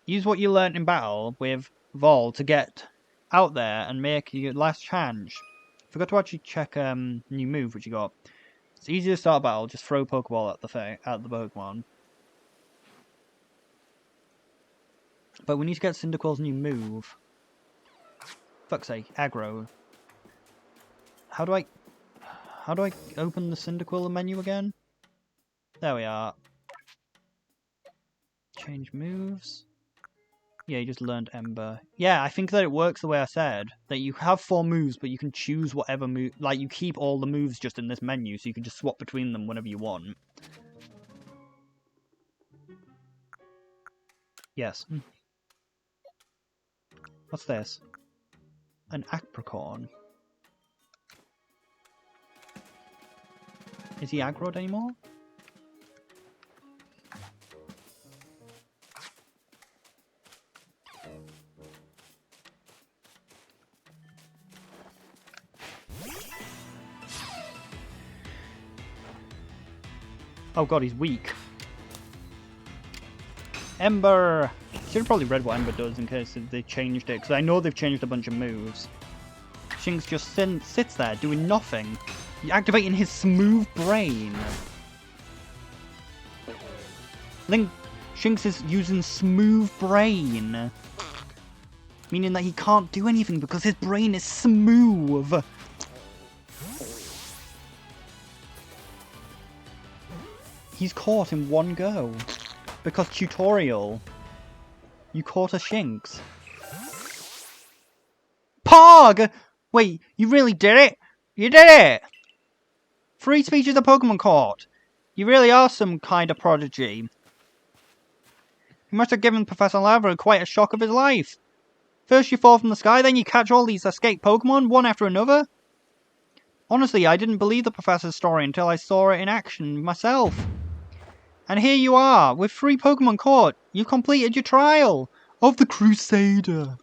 Use what you learnt in battle with Vol to get out there and make your last chance. Forgot to actually check new move which you got. It's easy to start battle, just throw Pokeball at the Pokemon. But we need to get Cyndaquil's new move. Fuck's sake, aggro. How do I open the Cyndaquil menu again? There we are. Change moves. Yeah, you just learned Ember. Yeah, I think that it works the way I said. That you have 4 moves, but you can choose whatever move. Like, you keep all the moves just in this menu, so you can just swap between them whenever you want. Yes. What's this? An Apricorn. Is he aggroed anymore? Oh god, he's weak. Ember! Should have probably read what Ember does in case they changed it, because I know they've changed a bunch of moves. Shinx just sits there doing nothing. You're activating his smooth brain. Shinx is using smooth brain. Meaning that he can't do anything because his brain is smooth. He's caught in one go. Because tutorial. You caught a Shinx. Pog! Wait, you really did it? You did it! 3 species of Pokemon caught. You really are some kind of prodigy. You must have given Professor Lava quite a shock of his life. First you fall from the sky, then you catch all these escaped Pokemon, one after another. Honestly, I didn't believe the Professor's story until I saw it in action myself. And here you are, with 3 Pokemon caught. You've completed your trial of the Crusader.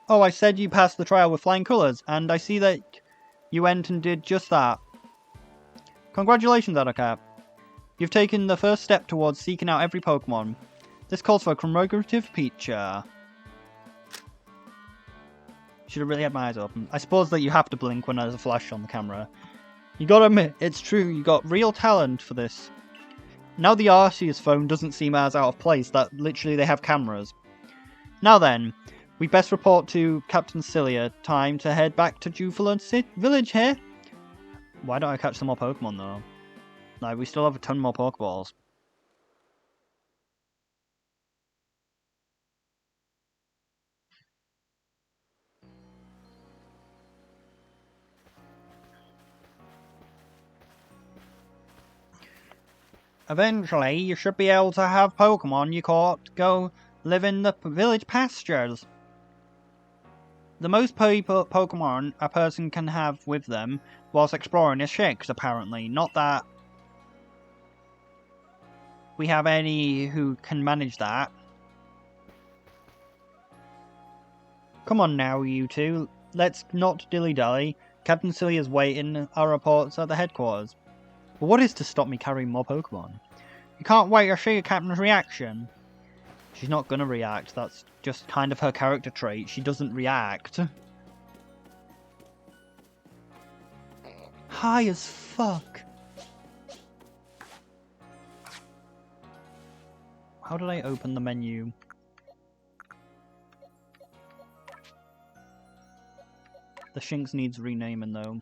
Oh, I said you passed the trial with flying colours, and I see that you went and did just that. Congratulations, Adocap. You've taken the first step towards seeking out every Pokemon. This calls for a commemorative picture. Should have really had my eyes open. I suppose that you have to blink when there's a flash on the camera. You gotta admit, it's true, you got real talent for this. Now the Arceus phone doesn't seem as out of place, that literally they have cameras. Now then, we best report to Captain Cilia. Time to head back to Jubilant Village here. Why don't I catch some more Pokemon though? Like, we still have a ton more Pokeballs. Eventually, you should be able to have Pokemon you caught go live in the village pastures. The most Pokemon a person can have with them whilst exploring is Shinx, apparently. Not that we have any who can manage that. Come on now, you two. Let's not dilly-dally. Captain Cilia's waiting our reports at the headquarters. But what is to stop me carrying more Pokemon? You can't wait to see your Captain's reaction. She's not gonna react, that's just kind of her character trait. She doesn't react. High as fuck. How did I open the menu? The Shinx needs renaming though.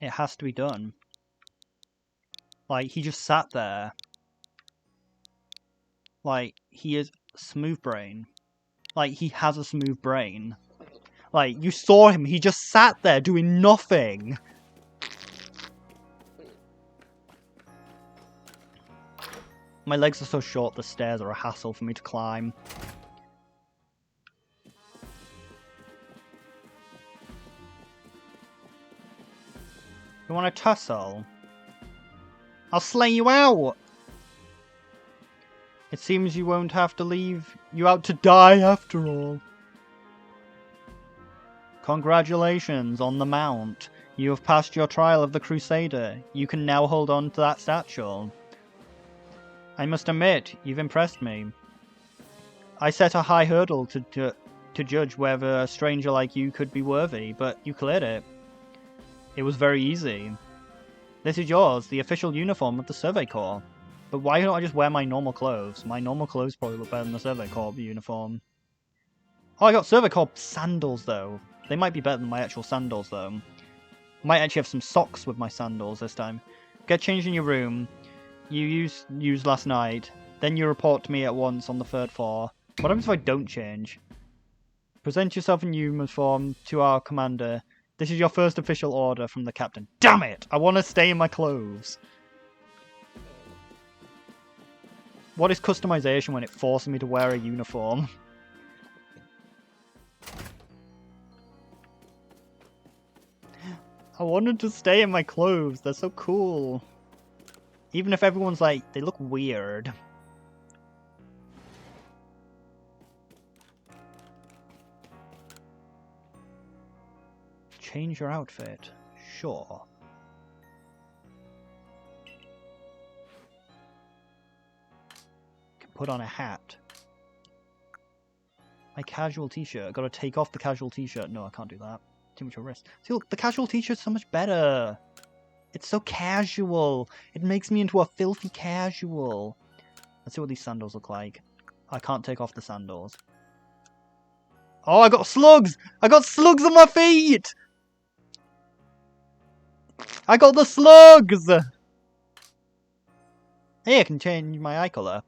It has to be done. Like, he just sat there. Like, he is smooth brain. Like, he has a smooth brain. Like, you saw him, he just sat there doing nothing. My legs are so short, the stairs are a hassle for me to climb. You want a tussle? I'll slay you out! It seems you won't have to leave you out to die after all. Congratulations on the mount. You have passed your trial of the Crusader. You can now hold on to that statue. I must admit, you've impressed me. I set a high hurdle to judge whether a stranger like you could be worthy, but you cleared it. It was very easy. This is yours, the official uniform of the Survey Corps. But why don't I just wear my normal clothes? My normal clothes probably look better than the Survey Corps uniform. Oh, I got Survey Corps sandals, though. They might be better than my actual sandals, though. Might actually have some socks with my sandals this time. Get changed in your room. You used last night. Then you report to me at once on the 3rd floor. What happens if I don't change? Present yourself in uniform to our commander. This is your first official order from the captain. Damn it! I want to stay in my clothes. What is customization when it forces me to wear a uniform? I wanted to stay in my clothes. They're so cool. Even if everyone's like, they look weird. Change your outfit. Sure. Can put on a hat. My casual t-shirt. Gotta take off the casual t-shirt. No, I can't do that. Too much of a risk. See, look, the casual t-shirt's so much better. It's so casual. It makes me into a filthy casual. Let's see what these sandals look like. I can't take off the sandals. Oh, I got slugs! I got slugs on my feet! I got the slugs! Hey, I can change my eye colour.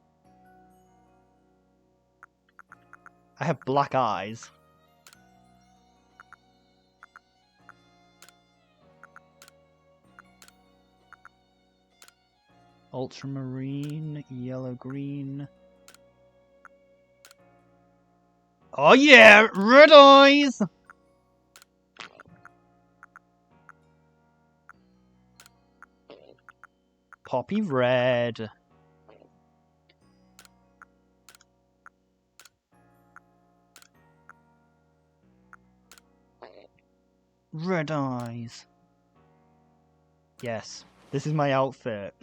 I have black eyes. Ultramarine, yellow, green. Oh yeah, red eyes! Poppy red. Red eyes. Yes, this is my outfit.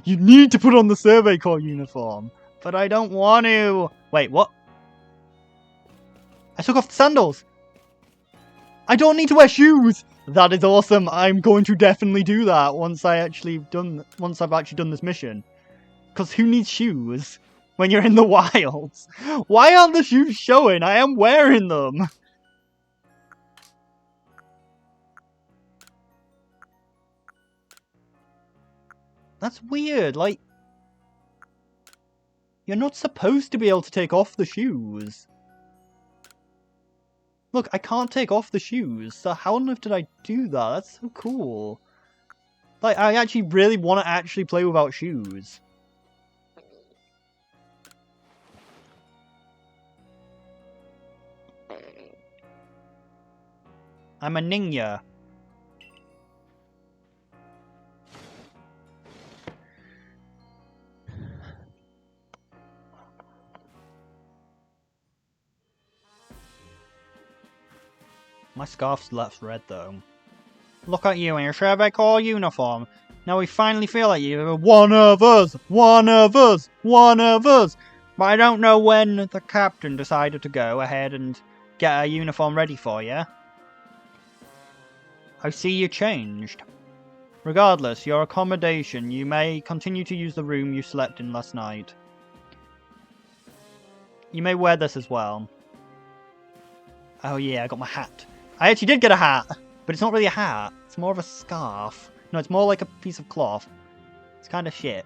You need to put on the Survey Corps uniform. But I don't want to. Wait, what? I took off the sandals. I don't need to wear shoes. That is awesome. I'm going to definitely do that once I've actually done this mission. Because who needs shoes when you're in the wilds? Why aren't the shoes showing? I am wearing them. That's weird. Like, you're not supposed to be able to take off the shoes. Look, I can't take off the shoes, so how on earth did I do that? That's so cool. Like, I actually really want to actually play without shoes. I'm a ninja. My scarf's left red though. Look at you in your Survey Corps uniform. Now we finally feel like you're one of us! One of us! One of us! But I don't know when the captain decided to go ahead and get a uniform ready for you. I see you changed. Regardless, your accommodation, you may continue to use the room you slept in last night. You may wear this as well. Oh yeah, I got my hat. I actually did get a hat! But it's not really a hat. It's more of a scarf. No, it's more like a piece of cloth. It's kind of shit.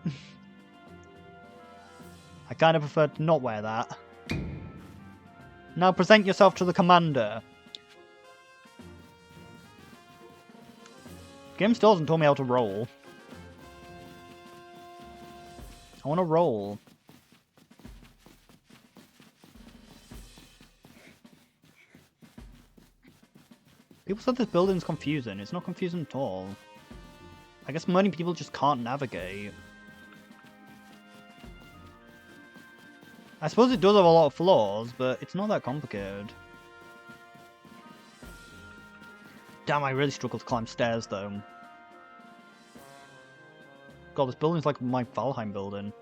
I kind of prefer to not wear that. Now present yourself to the commander. Game still hasn't told me how to roll. I want to roll. People said this building's confusing. It's not confusing at all. I guess many people just can't navigate. I suppose it does have a lot of flaws, but it's not that complicated. Damn, I really struggle to climb stairs, though. God, this building's like my Valheim building.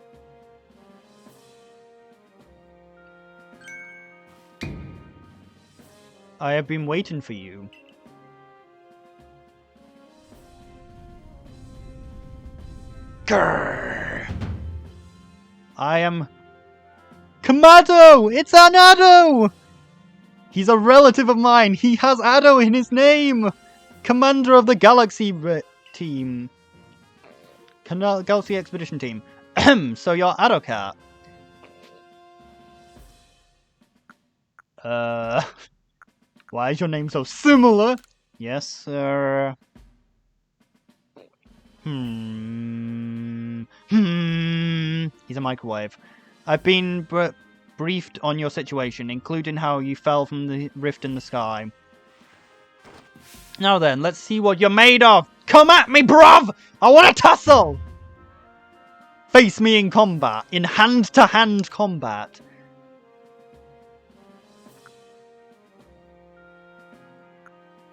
I have been waiting for you. Grrr. I am... Kamado! It's an Addo! He's a relative of mine. He has Addo in his name. Commander of the Galaxy team. Galaxy Expedition team. So you're Addo Cat. Why is your name so similar? Yes, sir. He's a microwave. I've been briefed on your situation, including how you fell from the rift in the sky. Now then, let's see what you're made of! Come at me, bruv! I want to tussle! Face me in combat, in hand-to-hand combat.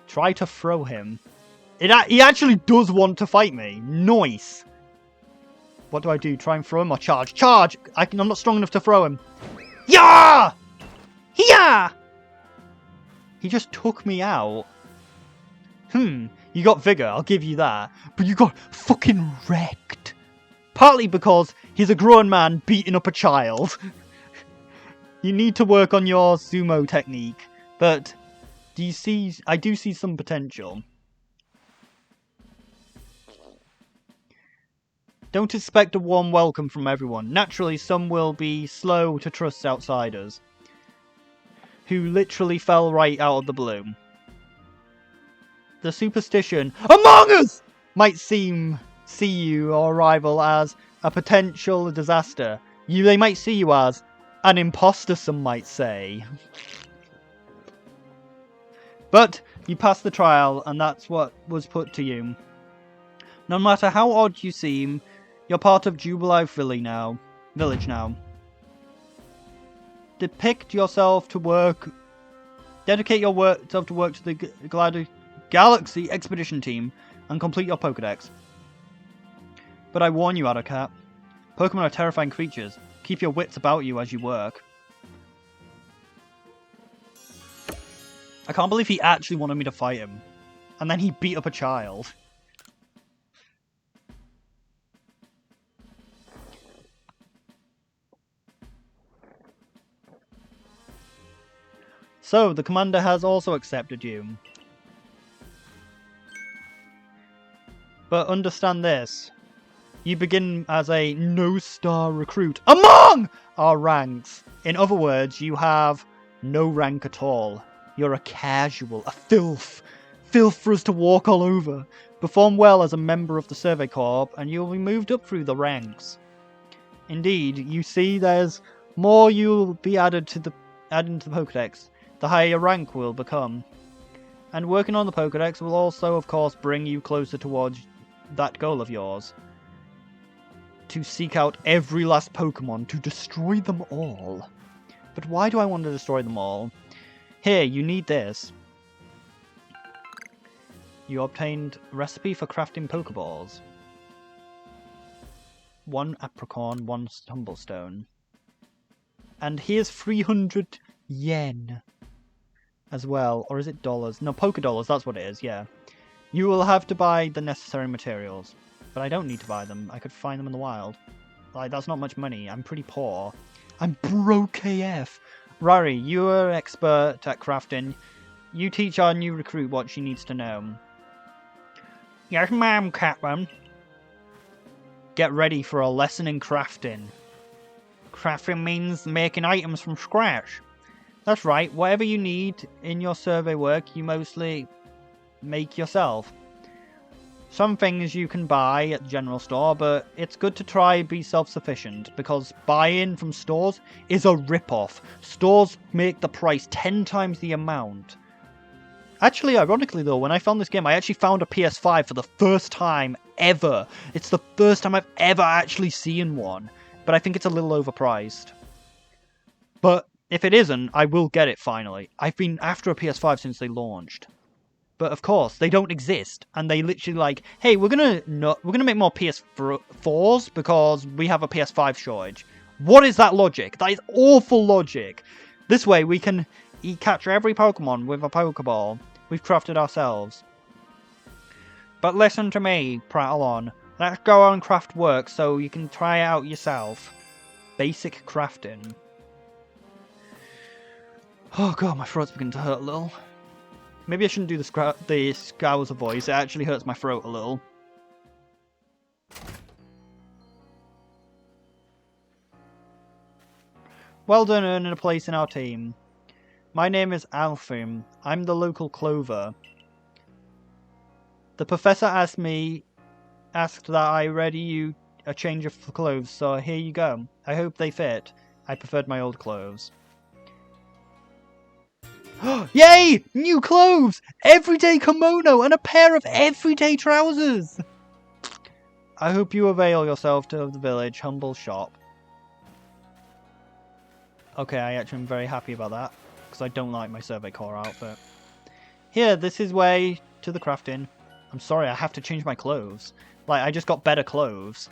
Try to throw him. He actually does want to fight me. Nice. What do I do? Try and throw him or charge? Charge! I'm not strong enough to throw him. Yeah! Yeah! He just took me out. You got vigor, I'll give you that. But you got fucking wrecked. Partly because he's a grown man beating up a child. You need to work on your sumo technique. But I do see some potential. Don't expect a warm welcome from everyone. Naturally, some will be slow to trust outsiders, who literally fell right out of the blue. The superstition among us might see your arrival as a potential disaster. They might see you as an imposter, some might say. But you passed the trial, and that's what was put to you. No matter how odd you seem, you're part of Jubilee village now. Dedicate yourself to work to the Galaxy Expedition team and complete your Pokedex. But I warn you, Addo, Pokemon are terrifying creatures. Keep your wits about you as you work. I can't believe he actually wanted me to fight him. And then he beat up a child. So, the commander has also accepted you. But understand this. You begin as a no-star recruit among our ranks. In other words, you have no rank at all. You're a casual, a filth. Filth for us to walk all over. Perform well as a member of the Survey Corps, and you'll be moved up through the ranks. Indeed, you see there's more you'll be added to the Pokedex, the higher your rank will become. And working on the Pokedex will also, of course, bring you closer towards that goal of yours. To seek out every last Pokemon, to destroy them all. But why do I want to destroy them all? Here, you need this. You obtained a recipe for crafting Pokeballs. 1 Apricorn, 1 Tumblestone. And here's 300 yen as well. Or is it dollars? No, Pokedollars, that's what it is, yeah. You will have to buy the necessary materials. But I don't need to buy them. I could find them in the wild. Like, that's not much money. I'm pretty poor. I'm broke AF. Rari, you are an expert at crafting. you teach our new recruit what she needs to know. Yes, ma'am, Captain. Get ready for a lesson in crafting. Crafting means making items from scratch. That's right, whatever you need in your survey work, you mostly make yourself. Some things you can buy at the general store, but it's good to try be self-sufficient, because buying from stores is a rip-off. Stores make the price 10 times the amount. Actually, ironically though, when I found this game, I actually found a PS5 for the first time ever. It's the first time I've ever actually seen one, but I think it's a little overpriced. But if it isn't, I will get it finally. I've been after a PS5 since they launched. But of course, they don't exist, and they literally like, hey, we're gonna make more PS4s because we have a PS5 shortage. What is that logic? That is awful logic. This way, we can capture every Pokemon with a Pokeball we've crafted ourselves. But listen to me, prattle on. Let's go on craft work so you can try it out yourself. Basic crafting. Oh god, my throat's beginning to hurt a little. Maybe I shouldn't do the Scouser voice, it actually hurts my throat a little. Well done earning a place in our team. My name is Alfim. I'm the local clover. The professor asked that I ready you a change of clothes, so here you go. I hope they fit. I preferred my old clothes. Yay! New clothes! Everyday kimono and a pair of everyday trousers! I hope you avail yourself to the village humble shop. Okay, I actually am very happy about that, because I don't like my Survey Corps outfit. Here, this is way to the crafting. I'm sorry, I have to change my clothes. Like, I just got better clothes.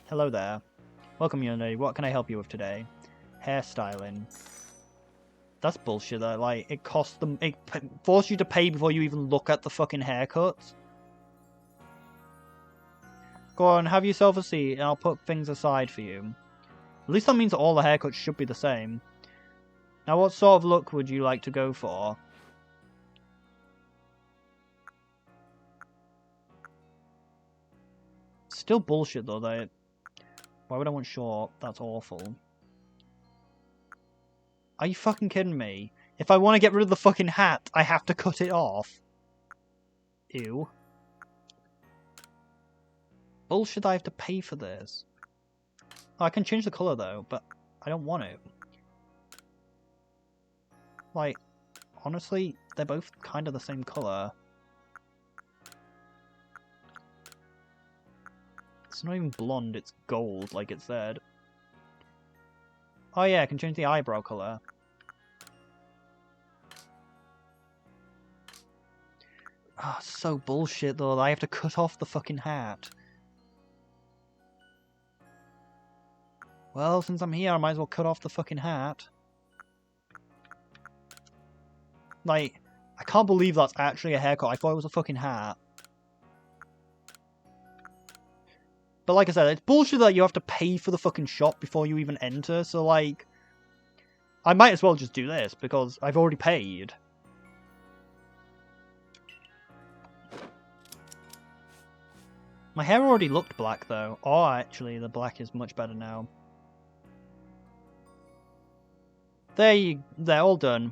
Hello there. Welcome, young lady. What can I help you with today? Hairstyling. That's bullshit. That like it costs them. It forces you to pay before you even look at the fucking haircuts. Go on, have yourself a seat, and I'll put things aside for you. At least that means that all the haircuts should be the same. Now, what sort of look would you like to go for? Still bullshit though. That. Why would I want short? That's awful. Are you fucking kidding me? If I want to get rid of the fucking hat, I have to cut it off. Ew. Bullshit, I have to pay for this. Oh, I can change the colour though, but I don't want it. Like, honestly, they're both kind of the same colour. It's not even blonde, it's gold, like it said. Oh yeah, I can change the eyebrow colour. Oh, so bullshit though, I have to cut off the fucking hat. Well, since I'm here, I might as well cut off the fucking hat. Like, I can't believe that's actually a haircut. I thought it was a fucking hat. But like I said, it's bullshit that you have to pay for the fucking shop before you even enter, so like... I might as well just do this, because I've already paid. My hair already looked black though. Oh, actually, the black is much better now. They're all done.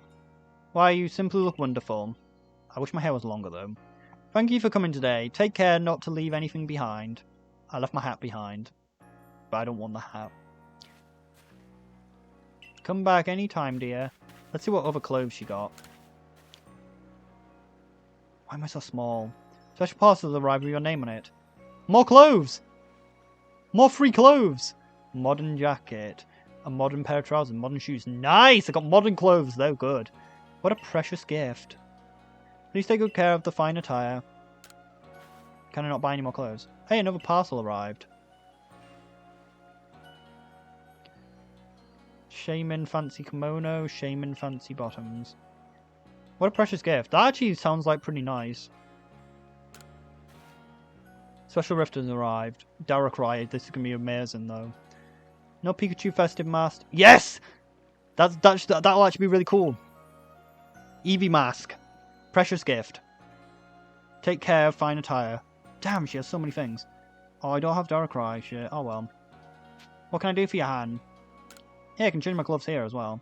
Why, you simply look wonderful. I wish my hair was longer though. Thank you for coming today. Take care not to leave anything behind. I left my hat behind, but I don't want the hat. Come back anytime, dear. Let's see what other clothes she got. Why am I so small? Special parcels arrive with your name on it. More clothes! More free clothes! Modern jacket. A modern pair of trousers. Modern shoes. Nice! I got modern clothes. They're good. What a precious gift. Please take good care of the fine attire. Can I not buy any more clothes? Hey, another parcel arrived. Shaman fancy kimono, shaman fancy bottoms. What a precious gift. That actually sounds like pretty nice. Special rift has arrived. Darkrai, this is going to be amazing though. No Pikachu festive mask. Yes! That'll actually be really cool. Eevee mask. Precious gift. Take care, fine attire. Damn, she has so many things. Oh, I don't have Darkrai. Shit. Oh well. What can I do for you, Han? Yeah, I can change my gloves here as well.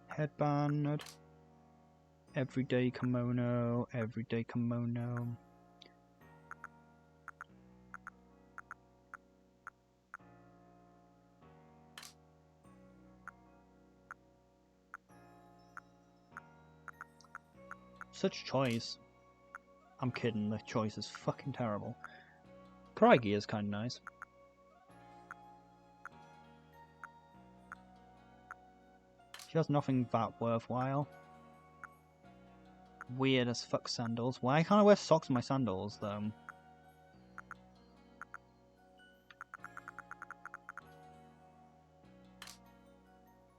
Headband. Everyday kimono. Everyday kimono. Such choice. I'm kidding, the choice is fucking terrible. Craigie is kind of nice. She has nothing that worthwhile. Weird as fuck sandals. Why can't I wear socks on my sandals, though?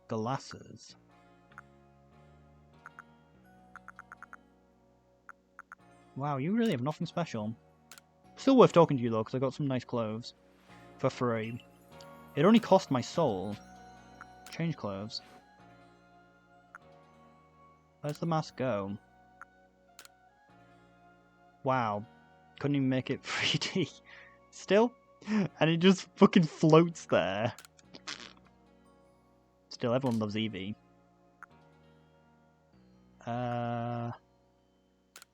Glasses. Wow, you really have nothing special. Still worth talking to you though, because I got some nice clothes. For free. It only cost my soul. Change clothes. Where's the mask go? Wow. Couldn't even make it 3D. Still? And it just fucking floats there. Still, everyone loves Eevee.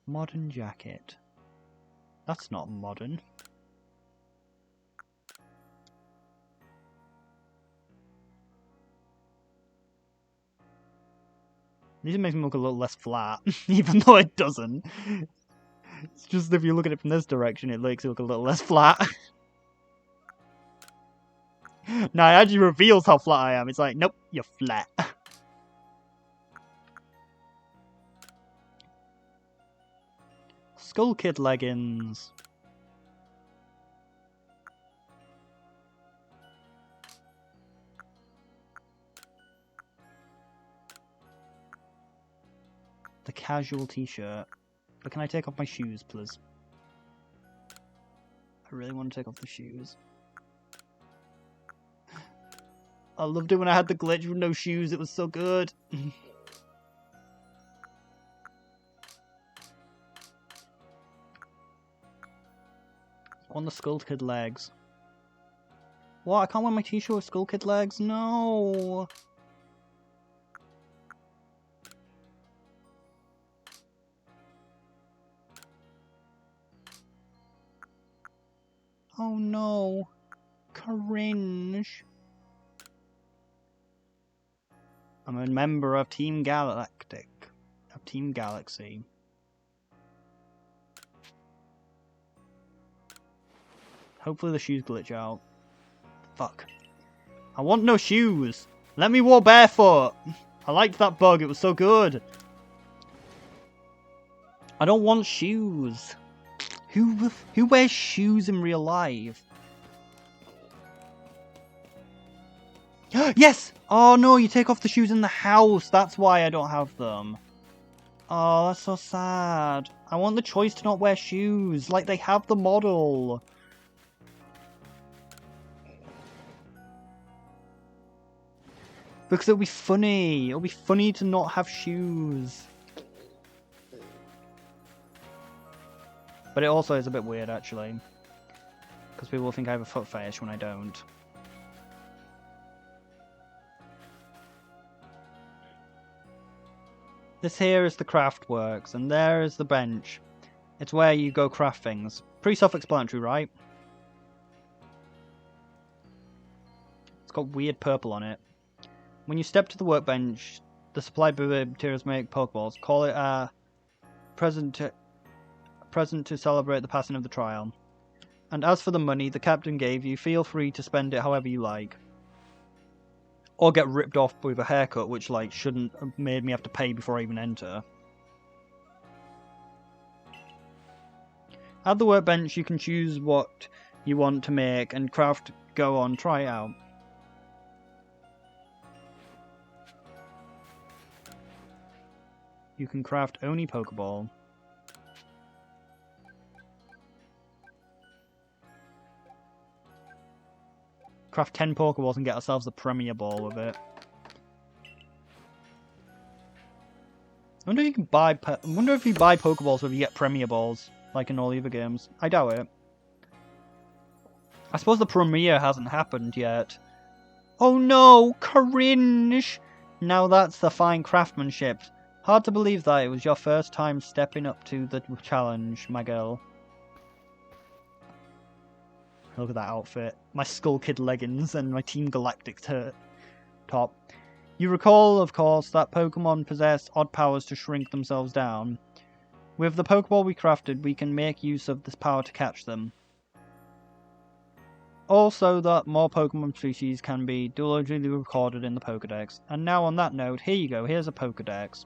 Modern jacket. That's not modern. This makes me look a little less flat, even though it doesn't. It's just if you look at it from this direction, it makes it look a little less flat. No, it actually reveals how flat I am. It's like, nope, you're flat. Skull Kid leggings. The casual t-shirt. But can I take off my shoes, please? I really want to take off the shoes. I loved it when I had the glitch with no shoes. It was so good. On the Skull Kid legs. What? I can't wear my t-shirt with Skull Kid legs? No! Oh no. Cringe. I'm a member of Team Galactic. Of Team Galaxy. Hopefully the shoes glitch out. Fuck. I want no shoes! Let me walk barefoot! I liked that bug, it was so good! I don't want shoes! Who wears shoes in real life? Yes! Oh no, you take off the shoes in the house. That's why I don't have them. Oh, that's so sad. I want the choice to not wear shoes. Like they have the model. Because it'll be funny. It'll be funny to not have shoes. But it also is a bit weird, actually. Because people will think I have a foot fetish when I don't. This here is the craft works, and there is the bench. It's where you go craft things. Pretty self-explanatory, right? It's got weird purple on it. When you step to the workbench, the supplied materials make Pokeballs. Call it a present to celebrate the passing of the trial. And as for the money the captain gave you, feel free to spend it however you like. Or get ripped off with a haircut, which like shouldn't have made me have to pay before I even enter. At the workbench you can choose what you want to make and craft. Go on, try it out. You can craft Oni Pokeball. craft 10 Pokeballs and get ourselves a Premier Ball with it. I wonder if you can buy. I wonder if you buy Pokeballs whether you get Premier Balls, like in all the other games. I doubt it. I suppose the Premier hasn't happened yet. Oh no, cringe! Now that's the fine craftsmanship. Hard to believe that it was your first time stepping up to the challenge, my girl. Look at that outfit. My Skull Kid leggings and my Team Galactic top. You recall, of course, that Pokemon possess odd powers to shrink themselves down. With the Pokeball we crafted, we can make use of this power to catch them. Also, that more Pokemon species can be dually recorded in the Pokedex. And now on that note, here you go, here's a Pokedex.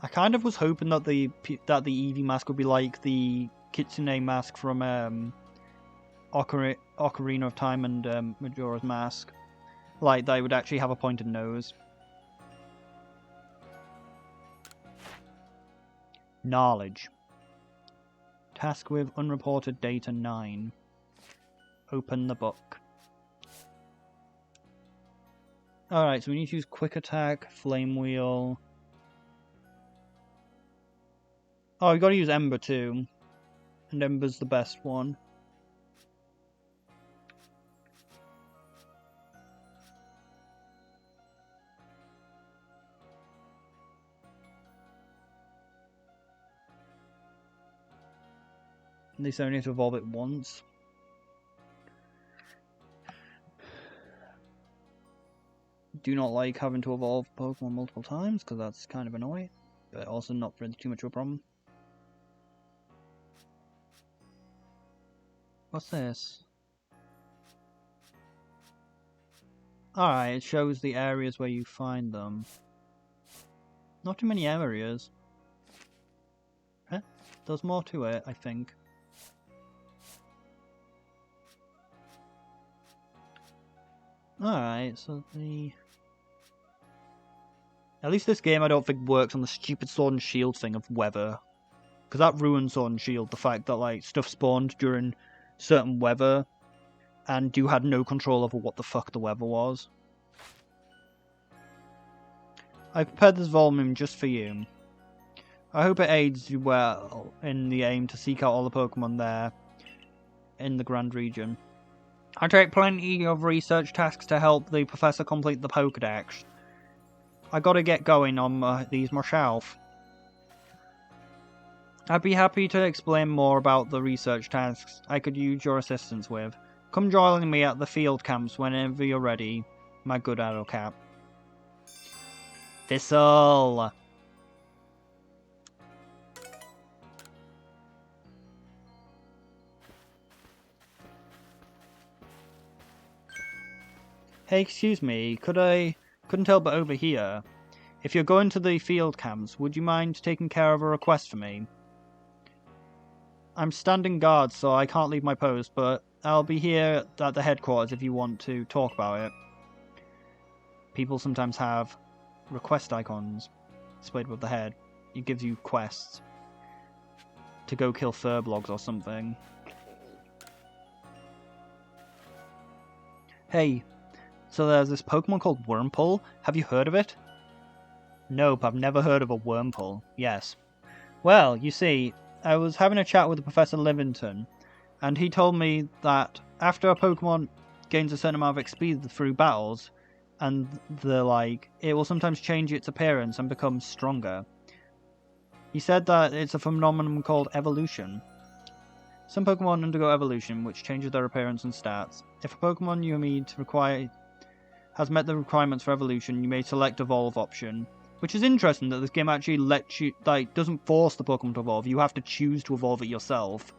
I kind of was hoping that the Eevee mask would be like the Kitsune mask from Ocarina of Time and Majora's Mask. Like, they would actually have a pointed nose. Knowledge. Task with unreported data 9. Open the book. Alright, so we need to use Quick Attack, Flame Wheel. Oh, we gotta use Ember too. And Ember's the best one. At least I only have to evolve it once. Do not like having to evolve Pokemon multiple times, because that's kind of annoying. But also not really too much of a problem. What's this? Alright, it shows the areas where you find them. Not too many areas. Huh? There's more to it, I think. Alright, so the... At least this game I don't think works on the stupid Sword and Shield thing of weather. Because that ruins Sword and Shield, the fact that like stuff spawned during certain weather and you had no control over what the fuck the weather was. I prepared this volume just for you. I hope it aids you well in the aim to seek out all the Pokemon there in the Grand Region. I take plenty of research tasks to help the Professor complete the Pokedex. I gotta get going on these myself. I'd be happy to explain more about the research tasks I could use your assistance with. Come join me at the field camps whenever you're ready, my good Adocap. Thistle! Hey, excuse me, couldn't help but overhear. If you're going to the field camps, would you mind taking care of a request for me? I'm standing guard, so I can't leave my post, but I'll be here at the headquarters if you want to talk about it. People sometimes have request icons displayed above the head. It gives you quests to go kill Furblogs or something. Hey, so there's this Pokemon called Wurmple. Have you heard of it? Nope, I've never heard of a Wurmple. Yes. Well, you see, I was having a chat with Professor Livington, and he told me that after a Pokemon gains a certain amount of XP through battles, and it will sometimes change its appearance and become stronger. He said that it's a phenomenon called evolution. Some Pokemon undergo evolution, which changes their appearance and stats. If a Pokemon you meet has met the requirements for evolution, you may select Evolve option. Which is interesting that this game actually lets you, doesn't force the Pokemon to evolve, you have to choose to evolve it yourself.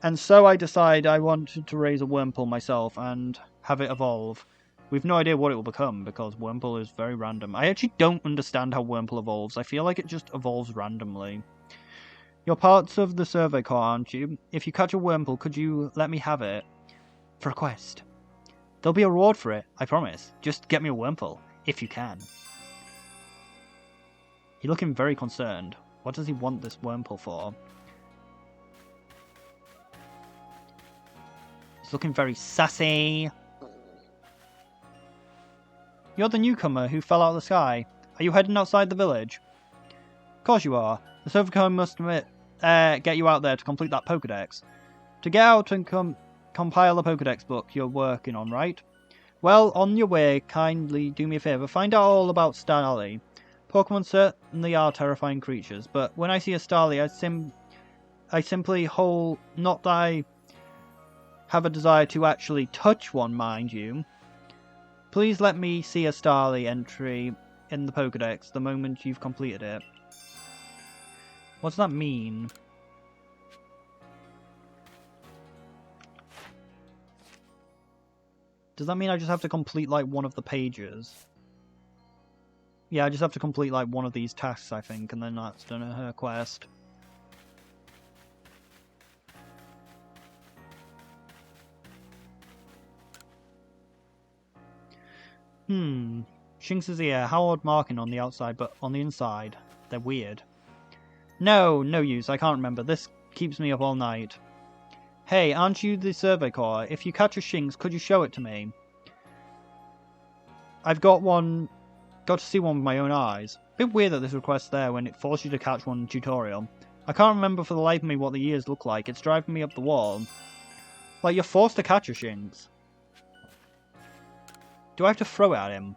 And so I decide I wanted to raise a Wurmple myself and have it evolve. We've no idea what it will become, because Wurmple is very random. I actually don't understand how Wurmple evolves, I feel like it just evolves randomly. You're parts of the Survey Corps, aren't you? If you catch a Wurmple, could you let me have it? For a quest. There'll be a reward for it, I promise. Just get me a Wurmple, if you can. You're looking very concerned. What does he want this Wurmple for? He's looking very sassy. You're the newcomer who fell out of the sky. Are you heading outside the village? Of course you are. The Silvercomb must get you out there to complete that Pokedex. To get out and compile the Pokedex book you're working on, right? Well, on your way, kindly do me a favour. Find out all about Starly. Pokemon certainly are terrifying creatures, but when I see a Starly, I simply hold... Not that I have a desire to actually touch one, mind you. Please let me see a Starly entry in the Pokedex the moment you've completed it. What does that mean? Does that mean I just have to complete, like, one of the pages? Yeah, I just have to complete, like, one of these tasks, I think, and then that's done her quest. Shinx's ear. How odd marking on the outside, but on the inside, they're weird. No use. I can't remember. This keeps me up all night. Hey, aren't you the Survey Corps? If you catch a Shinx, could you show it to me? I've got to see one with my own eyes. Bit weird that this request's there when it forced you to catch one in the tutorial. I can't remember for the life of me what the ears look like. It's driving me up the wall. Like, you're forced to catch a Shinx. Do I have to throw it at him?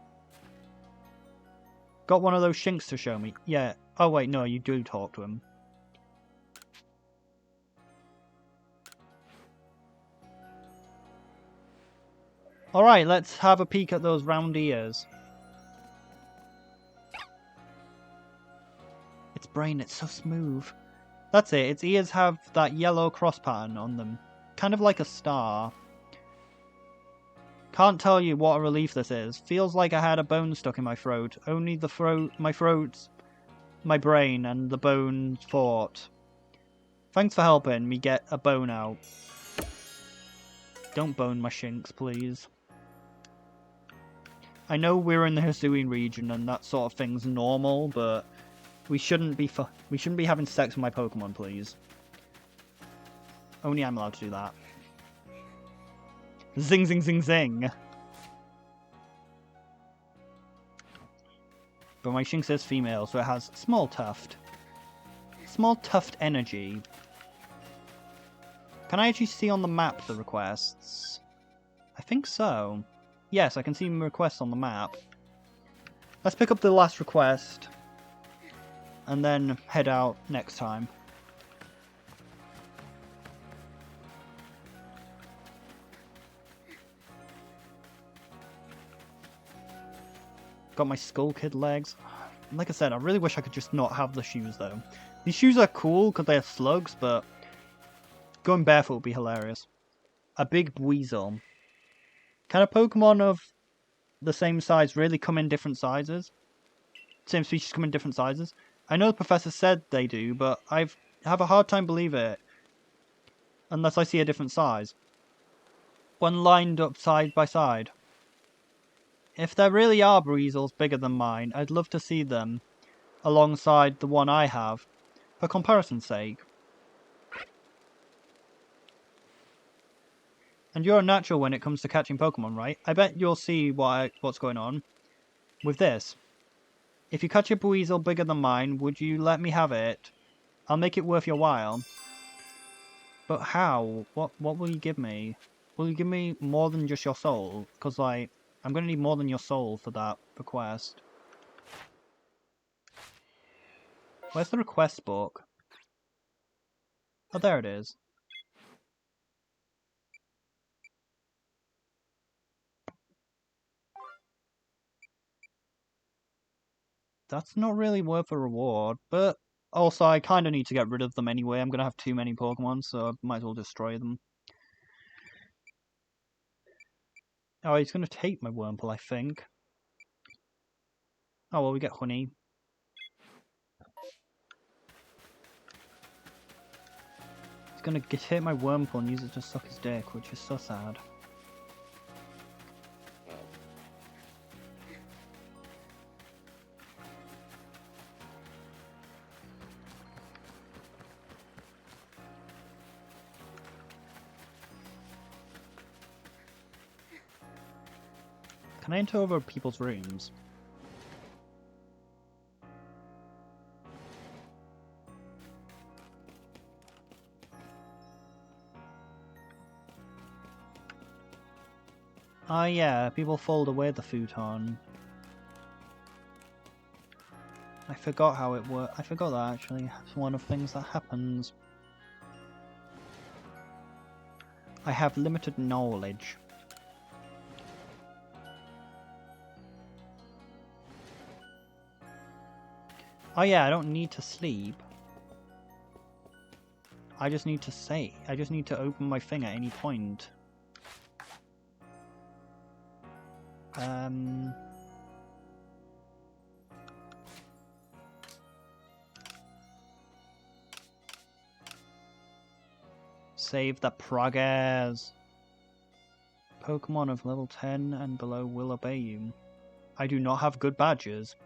Got one of those Shinx to show me. Yeah. Oh wait, no, you do talk to him. Alright, let's have a peek at those round ears. Its brain, it's so smooth. That's it, its ears have that yellow cross pattern on them. Kind of like a star. Can't tell you what a relief this is. Feels like I had a bone stuck in my throat. Only my throat, my brain, and the bone fought. Thanks for helping me get a bone out. Don't bone my Shinx, please. I know we're in the Hisuian region and that sort of thing's normal, but we shouldn't be having sex with my Pokemon, please. Only I'm allowed to do that. Zing, zing, zing, zing. But my Shinx is female, so it has small tuft. Small tuft energy. Can I actually see on the map the requests? I think so. Yes, I can see requests on the map. Let's pick up the last request. And then head out next time. Got my Skull Kid legs. Like I said, I really wish I could just not have the shoes though. These shoes are cool because they're slugs, but going barefoot would be hilarious. A big weasel. Can a Pokemon of the same size really come in different sizes? Same species come in different sizes? I know the professor said they do, but I have a hard time believing it. Unless I see a different size. When lined up side by side. If there really are weasels bigger than mine, I'd love to see them alongside the one I have, for comparison's sake. And you're a natural when it comes to catching Pokemon, right? I bet you'll see what's going on with this. If you catch a weasel bigger than mine, would you let me have it? I'll make it worth your while. But how? What will you give me? Will you give me more than just your soul? Because, like, I'm going to need more than your soul for that request. Where's the request book? Oh, there it is. That's not really worth a reward, but also I kind of need to get rid of them anyway. I'm going to have too many Pokemon, so I might as well destroy them. Oh, he's going to take my Wurmple, I think. Oh, well, we get honey. He's going to hit my Wurmple and use it to suck his dick, which is so sad. Can I enter over people's rooms? Oh yeah, people fold away the futon. I forgot how it worked. I forgot that actually. It's one of the things that happens. I have limited knowledge. Oh yeah, I don't need to sleep. I just need to say. I just need to open my thing at any point. Save the progress. Pokemon of level 10 and below will obey you. I do not have good badges.